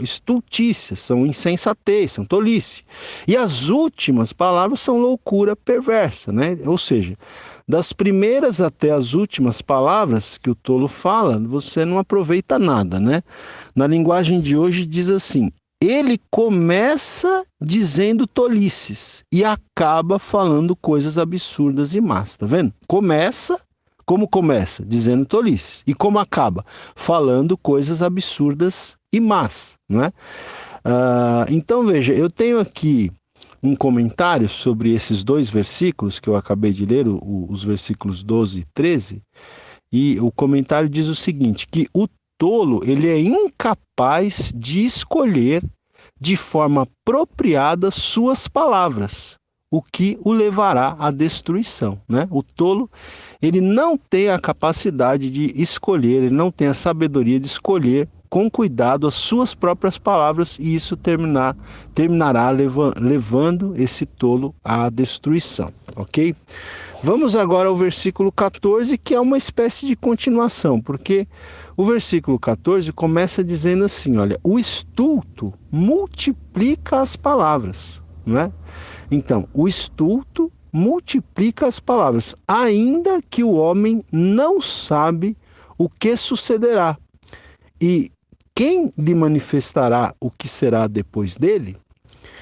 estultícias, são insensatez, são tolice. E as últimas palavras são loucura perversa, né? Ou seja, das primeiras até as últimas palavras que o tolo fala, você não aproveita nada, né? Na linguagem de hoje diz assim: ele começa dizendo tolices e acaba falando coisas absurdas e más, tá vendo? Como começa? Dizendo tolices. E como acaba? Falando coisas absurdas e más, não é? Então, veja, eu tenho aqui um comentário sobre esses dois versículos que eu acabei de ler, os versículos 12 e 13, e o comentário diz o seguinte, que o tolo, ele é incapaz de escolher de forma apropriada suas palavras, o que o levará à destruição, né? O tolo, ele não tem a capacidade de escolher, ele não tem a sabedoria de escolher com cuidado as suas próprias palavras, e isso terminará levando esse tolo à destruição, ok? Vamos agora ao versículo 14, que é uma espécie de continuação, porque o versículo 14 começa dizendo assim, olha: o estulto multiplica as palavras, não é? Então, o estulto multiplica as palavras, ainda que o homem não sabe o que sucederá. E quem lhe manifestará o que será depois dele?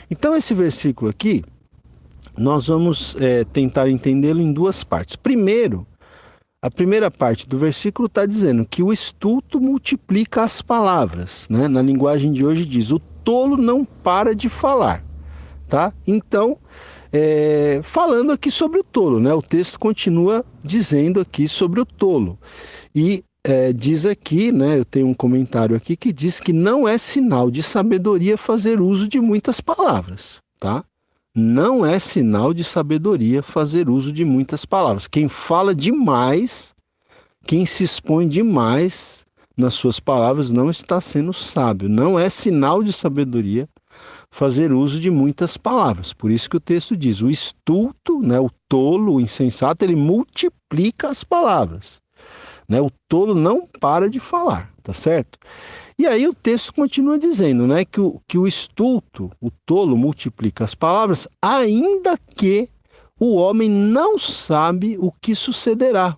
Então, esse versículo aqui, nós vamos tentar entendê-lo em duas partes. Primeiro, a primeira parte do versículo está dizendo que o estulto multiplica as palavras, né? Na linguagem de hoje diz: o tolo não para de falar, tá? Então, falando aqui sobre o tolo, né? O texto continua dizendo aqui sobre o tolo. E diz aqui, né? Eu tenho um comentário aqui que diz que não é sinal de sabedoria fazer uso de muitas palavras, tá? Não é sinal de sabedoria fazer uso de muitas palavras. Quem fala demais, quem se expõe demais nas suas palavras não está sendo sábio. Não é sinal de sabedoria fazer uso de muitas palavras. Por isso que o texto diz: o estulto, né, o tolo, o insensato, ele multiplica as palavras, né? O tolo não para de falar, tá certo? E aí o texto continua dizendo, né, que o estulto, o tolo, multiplica as palavras, ainda que o homem não sabe o que sucederá.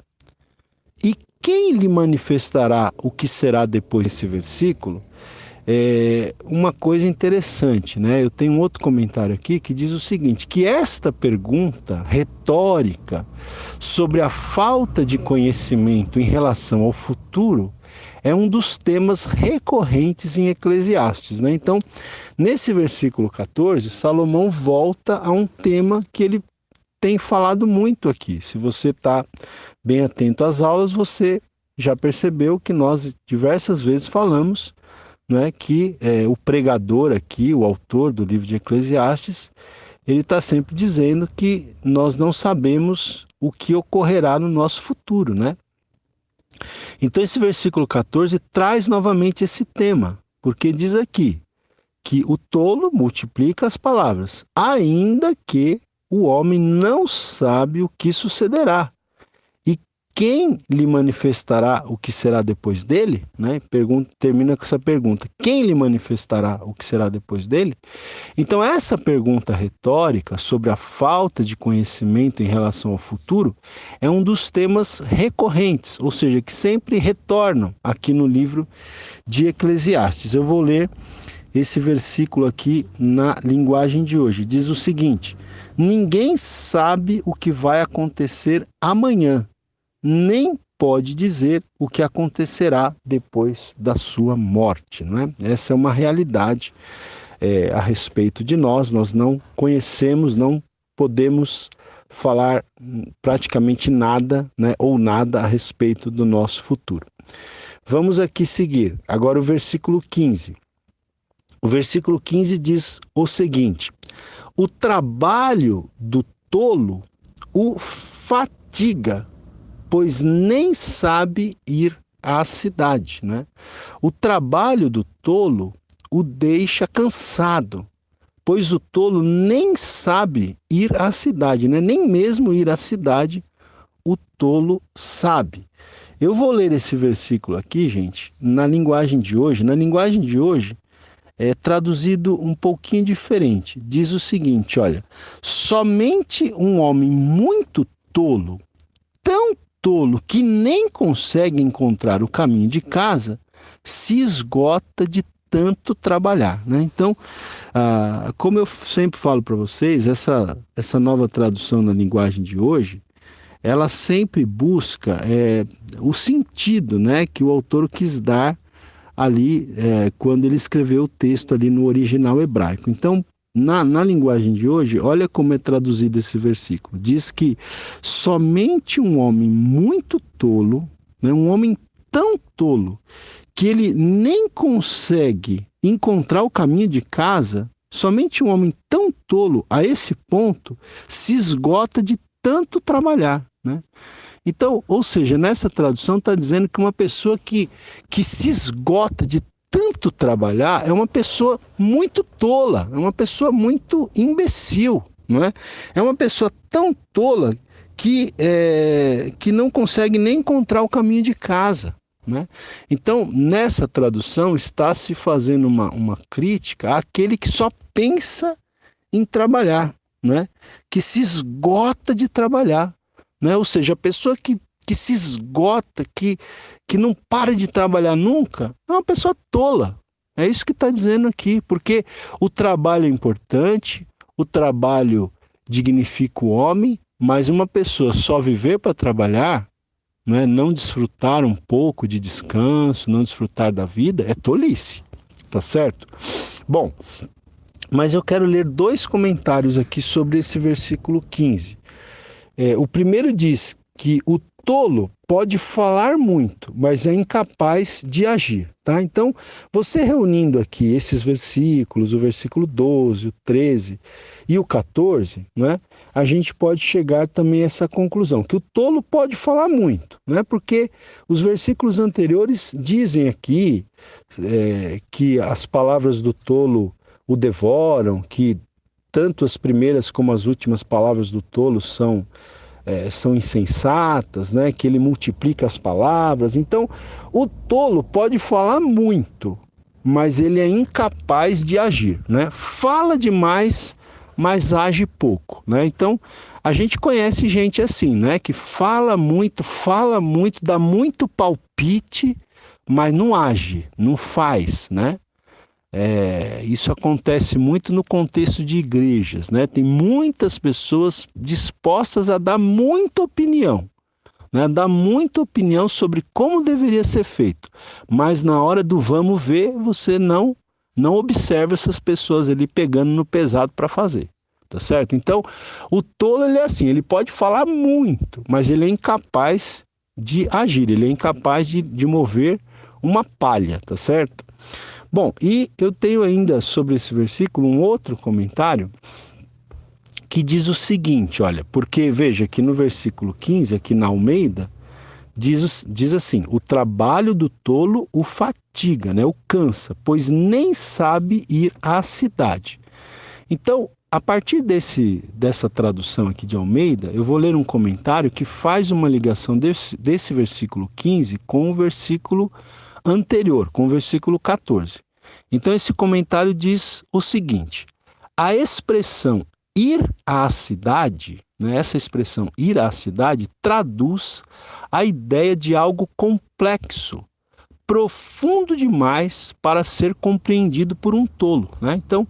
E quem lhe manifestará o que será depois desse versículo? Uma coisa interessante, né? Eu tenho um outro comentário aqui que diz o seguinte, que esta pergunta retórica sobre a falta de conhecimento em relação ao futuro é um dos temas recorrentes em Eclesiastes, né? Então, nesse versículo 14, Salomão volta a um tema que ele tem falado muito aqui. Se você está bem atento às aulas, você já percebeu que nós diversas vezes falamos, né, que o pregador aqui, o autor do livro de Eclesiastes, ele está sempre dizendo que nós não sabemos o que ocorrerá no nosso futuro, né? Então esse versículo 14 traz novamente esse tema, porque diz aqui que o tolo multiplica as palavras, ainda que o homem não sabe o que sucederá. E quem lhe manifestará o que será depois dele? Né? Termina com essa pergunta: quem lhe manifestará o que será depois dele? Então essa pergunta retórica sobre a falta de conhecimento em relação ao futuro é um dos temas recorrentes, ou seja, que sempre retornam aqui no livro de Eclesiastes. Eu vou ler esse versículo aqui na linguagem de hoje. Diz o seguinte: ninguém sabe o que vai acontecer amanhã, nem pode dizer o que acontecerá depois da sua morte, não é? Essa é uma realidade a respeito de nós. Nós não conhecemos, não podemos falar praticamente nada, né, ou nada a respeito do nosso futuro. Vamos aqui seguir. Agora o versículo 15. O versículo 15 diz o seguinte: o trabalho do tolo o fatiga, pois nem sabe ir à cidade, né? O trabalho do tolo o deixa cansado, pois o tolo nem sabe ir à cidade, né? Nem mesmo ir à cidade o tolo sabe. Eu vou ler esse versículo aqui, gente, na linguagem de hoje. Na linguagem de hoje, é traduzido um pouquinho diferente. Diz o seguinte, olha: somente um homem muito tolo, tão tolo que nem consegue encontrar o caminho de casa, se esgota de tanto trabalhar, né? Então, como eu sempre falo para vocês, essa nova tradução na linguagem de hoje, ela sempre busca o sentido, né, que o autor quis dar ali quando ele escreveu o texto ali no original hebraico. Então, na linguagem de hoje, olha como é traduzido esse versículo. Diz que somente um homem muito tolo, né, um homem tão tolo, que ele nem consegue encontrar o caminho de casa, somente um homem tão tolo a esse ponto se esgota de tanto trabalhar, né? Então, ou seja, nessa tradução está dizendo que uma pessoa que se esgota de tanto trabalhar é uma pessoa muito tola, é uma pessoa muito imbecil, não é? É uma pessoa tão tola que não consegue nem encontrar o caminho de casa, né? Então, nessa tradução está se fazendo uma crítica àquele que só pensa em trabalhar, né? Que se esgota de trabalhar. Né? Ou seja, a pessoa que se esgota, que não para de trabalhar nunca, é uma pessoa tola. É isso que está dizendo aqui, porque o trabalho é importante, o trabalho dignifica o homem, mas uma pessoa só viver para trabalhar, né, não desfrutar um pouco de descanso, não desfrutar da vida, é tolice, tá certo? Bom, mas eu quero ler 2 comentários aqui sobre esse versículo 15. O primeiro diz que o tolo pode falar muito, mas é incapaz de agir, tá? Então, você reunindo aqui esses versículos, o versículo 12, o 13 e o 14, né? A gente pode chegar também a essa conclusão, que o tolo pode falar muito, né? Porque os versículos anteriores dizem aqui que as palavras do tolo o devoram, que tanto as primeiras como as últimas palavras do tolo são insensatas, né? Que ele multiplica as palavras. Então, o tolo pode falar muito, mas ele é incapaz de agir, né? Fala demais, mas age pouco, né? Então, a gente conhece gente assim, né? Que fala muito, dá muito palpite, mas não age, não faz, né? Isso acontece muito no contexto de igrejas, né? Tem muitas pessoas dispostas a dar muita opinião, né? Dar muita opinião sobre como deveria ser feito, mas na hora do vamos ver, você não observa essas pessoas ali pegando no pesado para fazer, tá certo? Então, o tolo ele é assim, ele pode falar muito, mas ele é incapaz de agir, ele é incapaz de mover uma palha, tá certo? Bom, e eu tenho ainda sobre esse versículo um outro comentário que diz o seguinte, olha, porque veja que no versículo 15, aqui na Almeida, diz assim, o trabalho do tolo o fatiga, né, o cansa, pois nem sabe ir à cidade. Então, a partir dessa tradução aqui de Almeida, eu vou ler um comentário que faz uma ligação desse versículo 15 com o versículo anterior, com o versículo 14. Então, esse comentário diz o seguinte, a expressão ir à cidade, né, essa expressão ir à cidade, traduz a ideia de algo complexo, profundo demais para ser compreendido por um tolo, né? Então,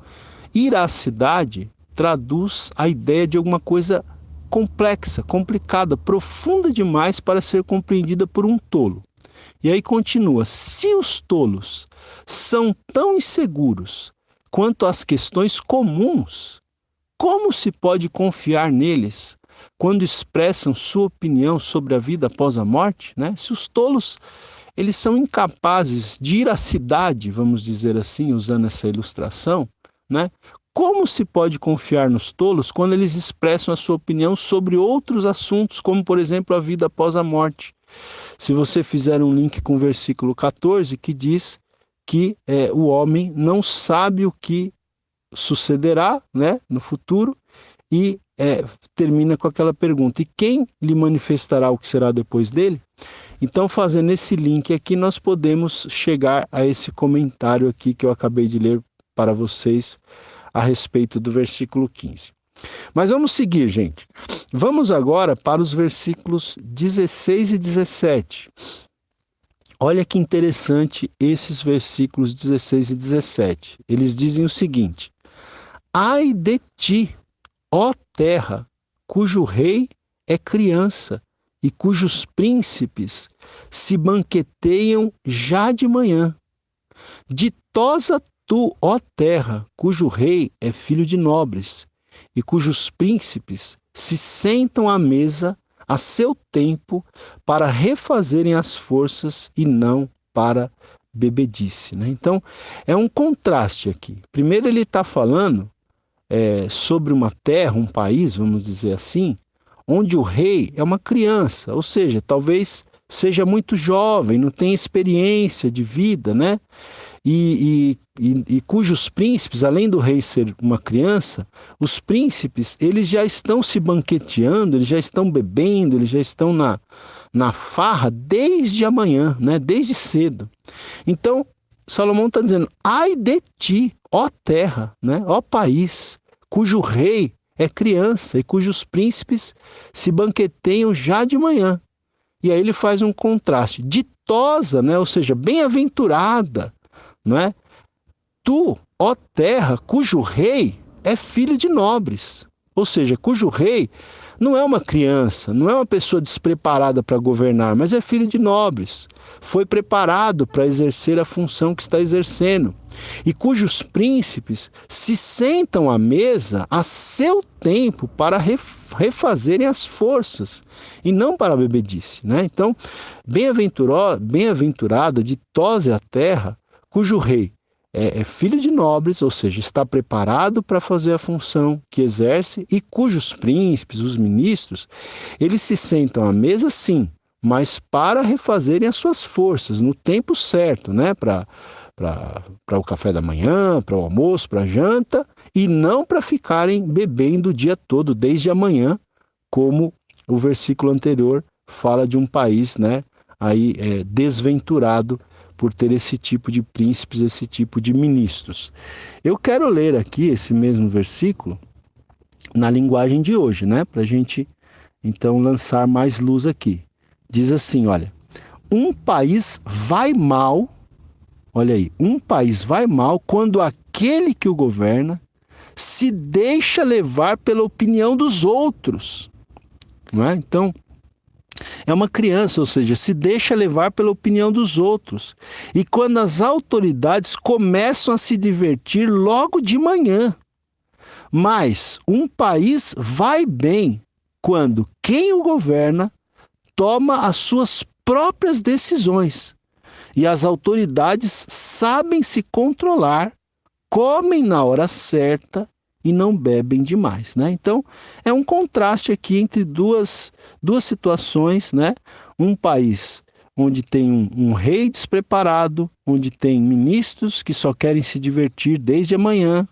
ir à cidade traduz a ideia de alguma coisa complexa, complicada, profunda demais para ser compreendida por um tolo. E aí continua, se os tolos são tão inseguros quanto as questões comuns, como se pode confiar neles quando expressam sua opinião sobre a vida após a morte, né? Se os tolos eles são incapazes de ir à cidade, vamos dizer assim, usando essa ilustração, né? Como se pode confiar nos tolos quando eles expressam a sua opinião sobre outros assuntos, como, por exemplo, a vida após a morte? Se você fizer um link com o versículo 14, que diz que o homem não sabe o que sucederá, né, no futuro, e termina com aquela pergunta, e quem lhe manifestará o que será depois dele? Então, fazendo esse link aqui, nós podemos chegar a esse comentário aqui que eu acabei de ler para vocês a respeito do versículo 15. Mas vamos seguir, gente. Vamos agora para os versículos 16 e 17. Olha que interessante esses versículos 16 e 17. Eles dizem o seguinte, ai de ti, ó terra, cujo rei é criança e cujos príncipes se banqueteiam já de manhã. Ditosa tu, ó terra, cujo rei é filho de nobres e cujos príncipes se sentam à mesa a seu tempo para refazerem as forças e não para bebedice, né? Então, é um contraste aqui. Primeiro ele está falando sobre uma terra, um país, vamos dizer assim, onde o rei é uma criança, ou seja, talvez seja muito jovem, não tem experiência de vida, né? E cujos príncipes, além do rei ser uma criança, os príncipes, eles já estão se banqueteando, eles já estão bebendo, eles já estão na farra desde amanhã, né? Desde cedo. Então, Salomão está dizendo, ai de ti, ó terra, né? Ó país, cujo rei é criança e cujos príncipes se banqueteiam já de manhã. E aí ele faz um contraste, ditosa, né? Ou seja, bem-aventurada, não é? Tu, ó terra, cujo rei é filho de nobres, ou seja, cujo rei não é uma criança, não é uma pessoa despreparada para governar, mas é filho de nobres, foi preparado para exercer a função que está exercendo, e cujos príncipes se sentam à mesa a seu tempo para refazerem as forças, e não para a bebedice, né? Então, bem-aventurada, ditosa é a terra, cujo rei é filho de nobres, ou seja, está preparado para fazer a função que exerce, e cujos príncipes, os ministros, eles se sentam à mesa sim, mas para refazerem as suas forças no tempo certo, né? Para o café da manhã, para o almoço, para a janta, e não para ficarem bebendo o dia todo, desde amanhã, como o versículo anterior fala de um país, né, aí, desventurado, por ter esse tipo de príncipes, esse tipo de ministros. Eu quero ler aqui esse mesmo versículo na linguagem de hoje, né? Para a gente, então, lançar mais luz aqui. Diz assim, olha, um país vai mal, olha aí, um país vai mal quando aquele que o governa se deixa levar pela opinião dos outros, não é? Então, é uma criança, ou seja, se deixa levar pela opinião dos outros. E quando as autoridades começam a se divertir logo de manhã. Mas um país vai bem quando quem o governa toma as suas próprias decisões. E as autoridades sabem se controlar, comem na hora certa e não bebem demais, né? Então, é um contraste aqui entre duas situações, né? Um país onde tem um rei despreparado, onde tem ministros que só querem se divertir desde amanhã,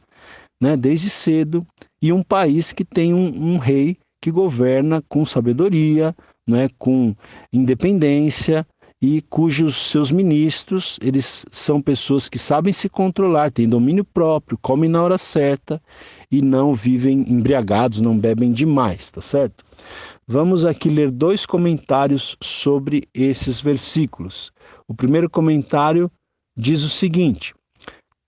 né? Desde cedo, e um país que tem um rei que governa com sabedoria, né? Com independência, e cujos seus ministros, eles são pessoas que sabem se controlar, têm domínio próprio, comem na hora certa e não vivem embriagados, não bebem demais, tá certo? Vamos aqui ler 2 comentários sobre esses versículos. O primeiro comentário diz o seguinte: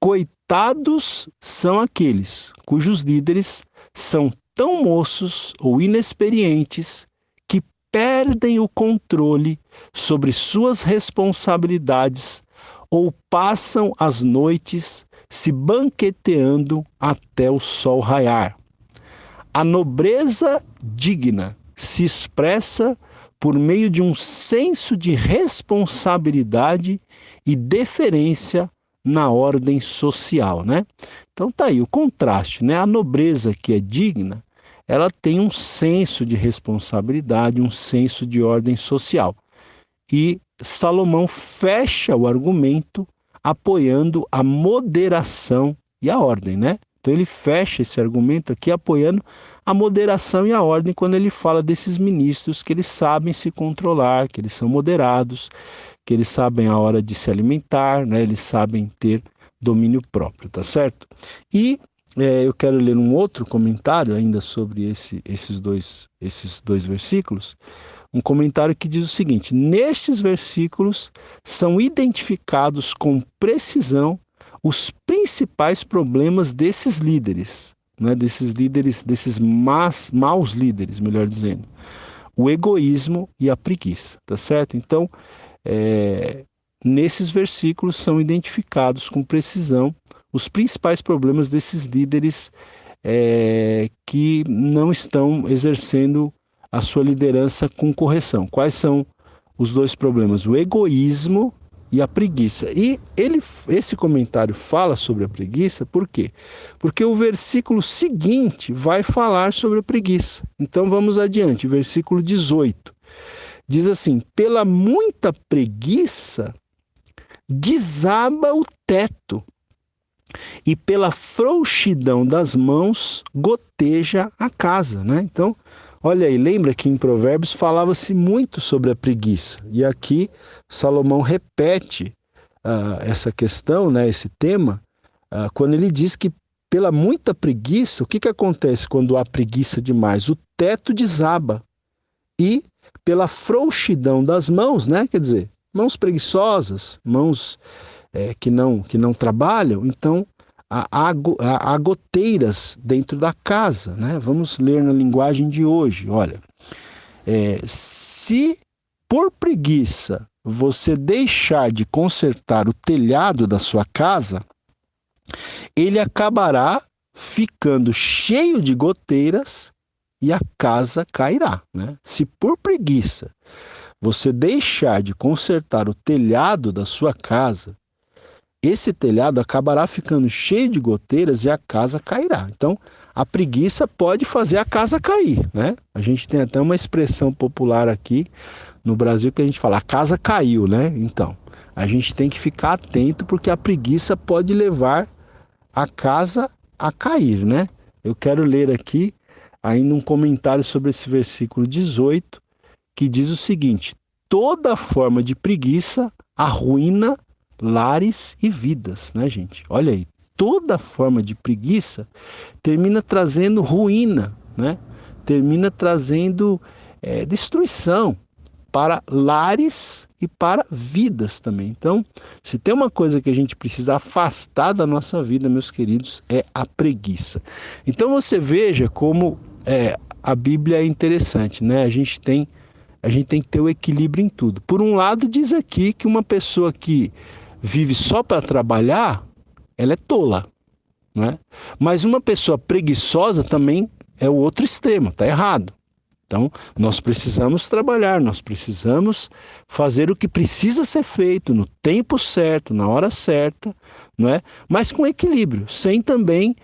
coitados são aqueles cujos líderes são tão moços ou inexperientes que perdem o controle sobre suas responsabilidades ou passam as noites se banqueteando até o sol raiar. A nobreza digna se expressa por meio de um senso de responsabilidade e deferência na ordem social, né? Então tá aí o contraste, né? A nobreza que é digna, ela tem um senso de responsabilidade, um senso de ordem social. E Salomão fecha o argumento apoiando a moderação e a ordem, né? Então ele fecha esse argumento aqui apoiando a moderação e a ordem quando ele fala desses ministros que eles sabem se controlar, que eles são moderados, que eles sabem a hora de se alimentar, né? Eles sabem ter domínio próprio, tá certo? E eu quero ler um outro comentário ainda sobre esses dois versículos, um comentário que diz o seguinte: nestes versículos são identificados com precisão os principais problemas desses líderes, né? Desses maus líderes, melhor dizendo, o egoísmo e a preguiça, tá certo? Então, nesses versículos são identificados com precisão os principais problemas desses líderes que não estão exercendo a sua liderança com correção. Quais são os 2 problemas? O egoísmo e a preguiça. E esse comentário fala sobre a preguiça, por quê? Porque o versículo seguinte vai falar sobre a preguiça. Então vamos adiante, versículo 18. Diz assim: pela muita preguiça desaba o teto, e pela frouxidão das mãos goteja a casa, né? Então, olha aí, lembra que em Provérbios falava-se muito sobre a preguiça. E aqui Salomão repete essa questão, né, esse tema, quando ele diz que pela muita preguiça, o que acontece quando há preguiça demais? O teto desaba. E pela frouxidão das mãos, né, quer dizer, mãos preguiçosas, mãos que não trabalham, então há goteiras dentro da casa, né? Vamos ler na linguagem de hoje, olha. Se por preguiça você deixar de consertar o telhado da sua casa, ele acabará ficando cheio de goteiras e a casa cairá, né? Se por preguiça você deixar de consertar o telhado da sua casa, esse telhado acabará ficando cheio de goteiras e a casa cairá. Então, a preguiça pode fazer a casa cair, né? A gente tem até uma expressão popular aqui no Brasil que a gente fala: a casa caiu, né? Então, a gente tem que ficar atento porque a preguiça pode levar a casa a cair, né? Eu quero ler aqui ainda um comentário sobre esse versículo 18, que diz o seguinte: toda forma de preguiça arruína lares e vidas, né, gente? Olha aí, toda forma de preguiça termina trazendo ruína, né? Termina trazendo destruição para lares e para vidas também. Então, se tem uma coisa que a gente precisa afastar da nossa vida, meus queridos, é a preguiça. Então você veja como a Bíblia é interessante, né? A gente tem que ter o equilíbrio em tudo. Por um lado, diz aqui que uma pessoa que vive só para trabalhar, ela é tola, né? Mas uma pessoa preguiçosa também é o outro extremo, tá errado. Então, nós precisamos trabalhar, nós precisamos fazer o que precisa ser feito no tempo certo, na hora certa, não é? Mas com equilíbrio, sem também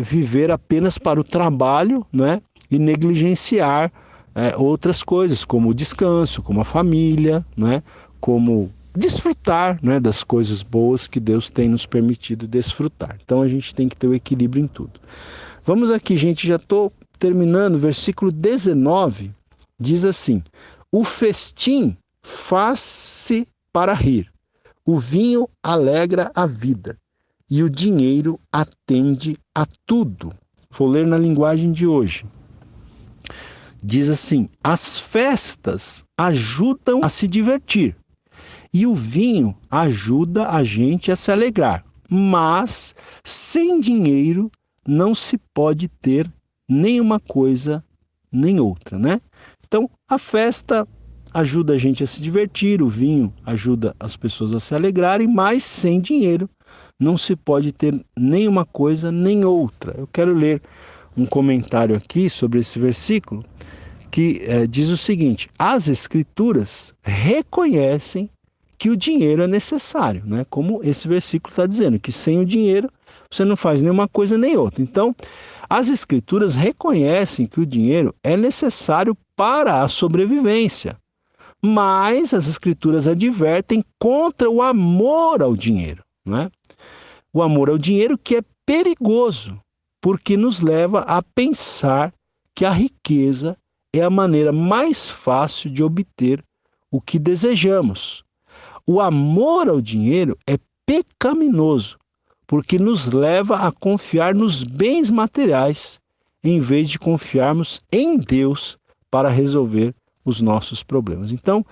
viver apenas para o trabalho, não é? E negligenciar outras coisas, como o descanso, como a família, não é? Como desfrutar, né, das coisas boas que Deus tem nos permitido desfrutar. Então a gente tem que ter o equilíbrio em tudo. Vamos aqui, gente, já estou terminando. Versículo 19 diz assim: o festim faz-se para rir, o vinho alegra a vida e o dinheiro atende a tudo. Vou ler na linguagem de hoje. Diz assim: as festas ajudam a se divertir e o vinho ajuda a gente a se alegrar, mas sem dinheiro não se pode ter nenhuma coisa nem outra, né? Então, a festa ajuda a gente a se divertir, o vinho ajuda as pessoas a se alegrarem, mas sem dinheiro não se pode ter nenhuma coisa nem outra. Eu quero ler um comentário aqui sobre esse versículo que diz o seguinte: as Escrituras reconhecem que o dinheiro é necessário, né? Como esse versículo está dizendo, que sem o dinheiro você não faz nenhuma coisa nem outra. Então, as Escrituras reconhecem que o dinheiro é necessário para a sobrevivência, mas as Escrituras advertem contra o amor ao dinheiro, né? O amor ao dinheiro que é perigoso, porque nos leva a pensar que a riqueza é a maneira mais fácil de obter o que desejamos. O amor ao dinheiro é pecaminoso, porque nos leva a confiar nos bens materiais, em vez de confiarmos em Deus para resolver os nossos problemas. Então,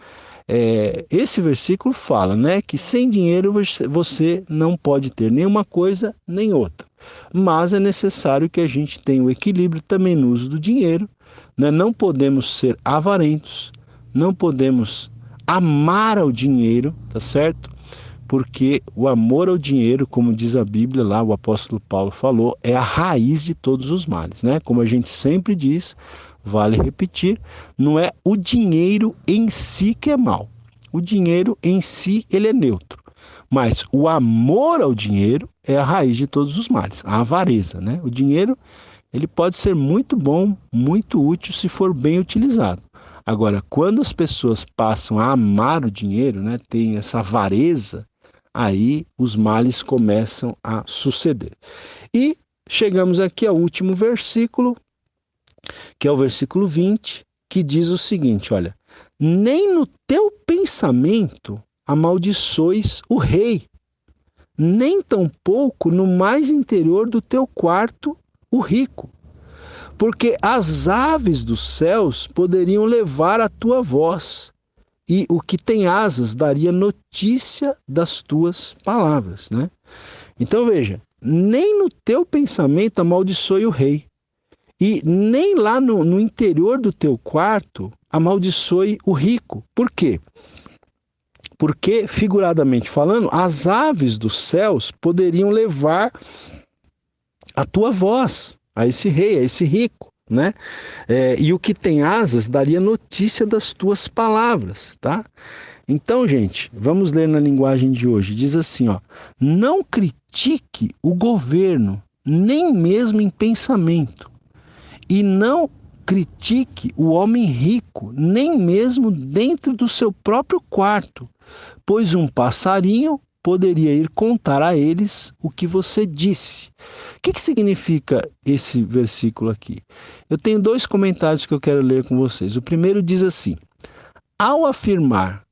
esse versículo fala, né, que sem dinheiro você não pode ter nenhuma coisa nem outra. Mas é necessário que a gente tenha o equilíbrio também no uso do dinheiro, né? Não podemos ser avarentos, não podemos amar ao dinheiro, tá certo? Porque o amor ao dinheiro, como diz a Bíblia lá, o apóstolo Paulo falou, é a raiz de todos os males, né? Como a gente sempre diz, vale repetir, não é o dinheiro em si que é mal. O dinheiro em si, ele é neutro. Mas o amor ao dinheiro é a raiz de todos os males, a avareza, né? O dinheiro, ele pode ser muito bom, muito útil se for bem utilizado. Agora, quando as pessoas passam a amar o dinheiro, né, tem essa avareza, aí os males começam a suceder. E chegamos aqui ao último versículo, que é o versículo 20, que diz o seguinte, olha: nem no teu pensamento amaldiçoes o rei, nem tampouco no mais interior do teu quarto o rico, porque as aves dos céus poderiam levar a tua voz, e o que tem asas daria notícia das tuas palavras, né? Então veja, nem no teu pensamento amaldiçoe o rei, e nem lá no interior do teu quarto amaldiçoe o rico. Por quê? Porque, figuradamente falando, as aves dos céus poderiam levar a tua voz a esse rei, a esse rico, né? E o que tem asas daria notícia das tuas palavras, tá? Então, gente, vamos ler na linguagem de hoje. Diz assim, ó: não critique o governo, nem mesmo em pensamento, e não critique o homem rico, nem mesmo dentro do seu próprio quarto, pois um passarinho poderia ir contar a eles o que você disse. O que significa esse versículo aqui? Eu tenho dois comentários que eu quero ler com vocês. O primeiro diz assim: ao afirmar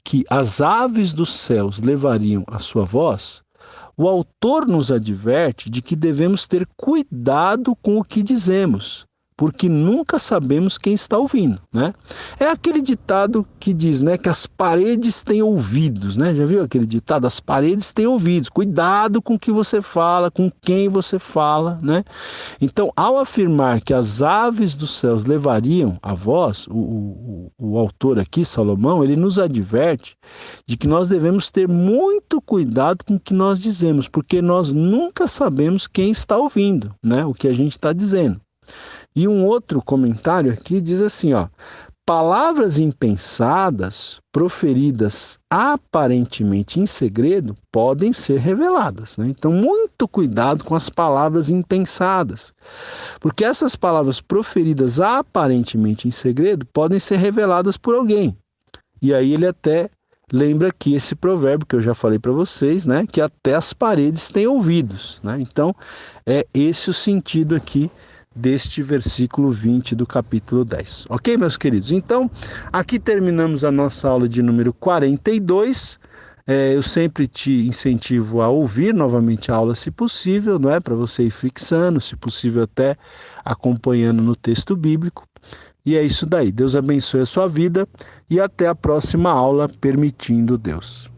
que as aves dos céus levariam a sua voz, o autor nos adverte de que devemos ter cuidado com o que dizemos, porque nunca sabemos quem está ouvindo, né? É aquele ditado que diz, né, que as paredes têm ouvidos, né? Já viu aquele ditado? As paredes têm ouvidos. Cuidado com o que você fala, com quem você fala, né? Então, ao afirmar que as aves dos céus levariam a voz, o autor aqui, Salomão, ele nos adverte de que nós devemos ter muito cuidado com o que nós dizemos, porque nós nunca sabemos quem está ouvindo, né? O que a gente está dizendo. E um outro comentário aqui diz assim, ó: palavras impensadas, proferidas aparentemente em segredo, podem ser reveladas, né? Então, muito cuidado com as palavras impensadas, porque essas palavras proferidas aparentemente em segredo podem ser reveladas por alguém. E aí ele até lembra aqui esse provérbio que eu já falei para vocês, né? Que até as paredes têm ouvidos, né? Então, é esse o sentido aqui deste versículo 20 do capítulo 10. Ok, meus queridos? Então, aqui terminamos a nossa aula de número 42. Eu sempre te incentivo a ouvir novamente a aula, se possível, não é? Para você ir fixando, se possível até acompanhando no texto bíblico. E é isso daí. Deus abençoe a sua vida e até a próxima aula, permitindo Deus.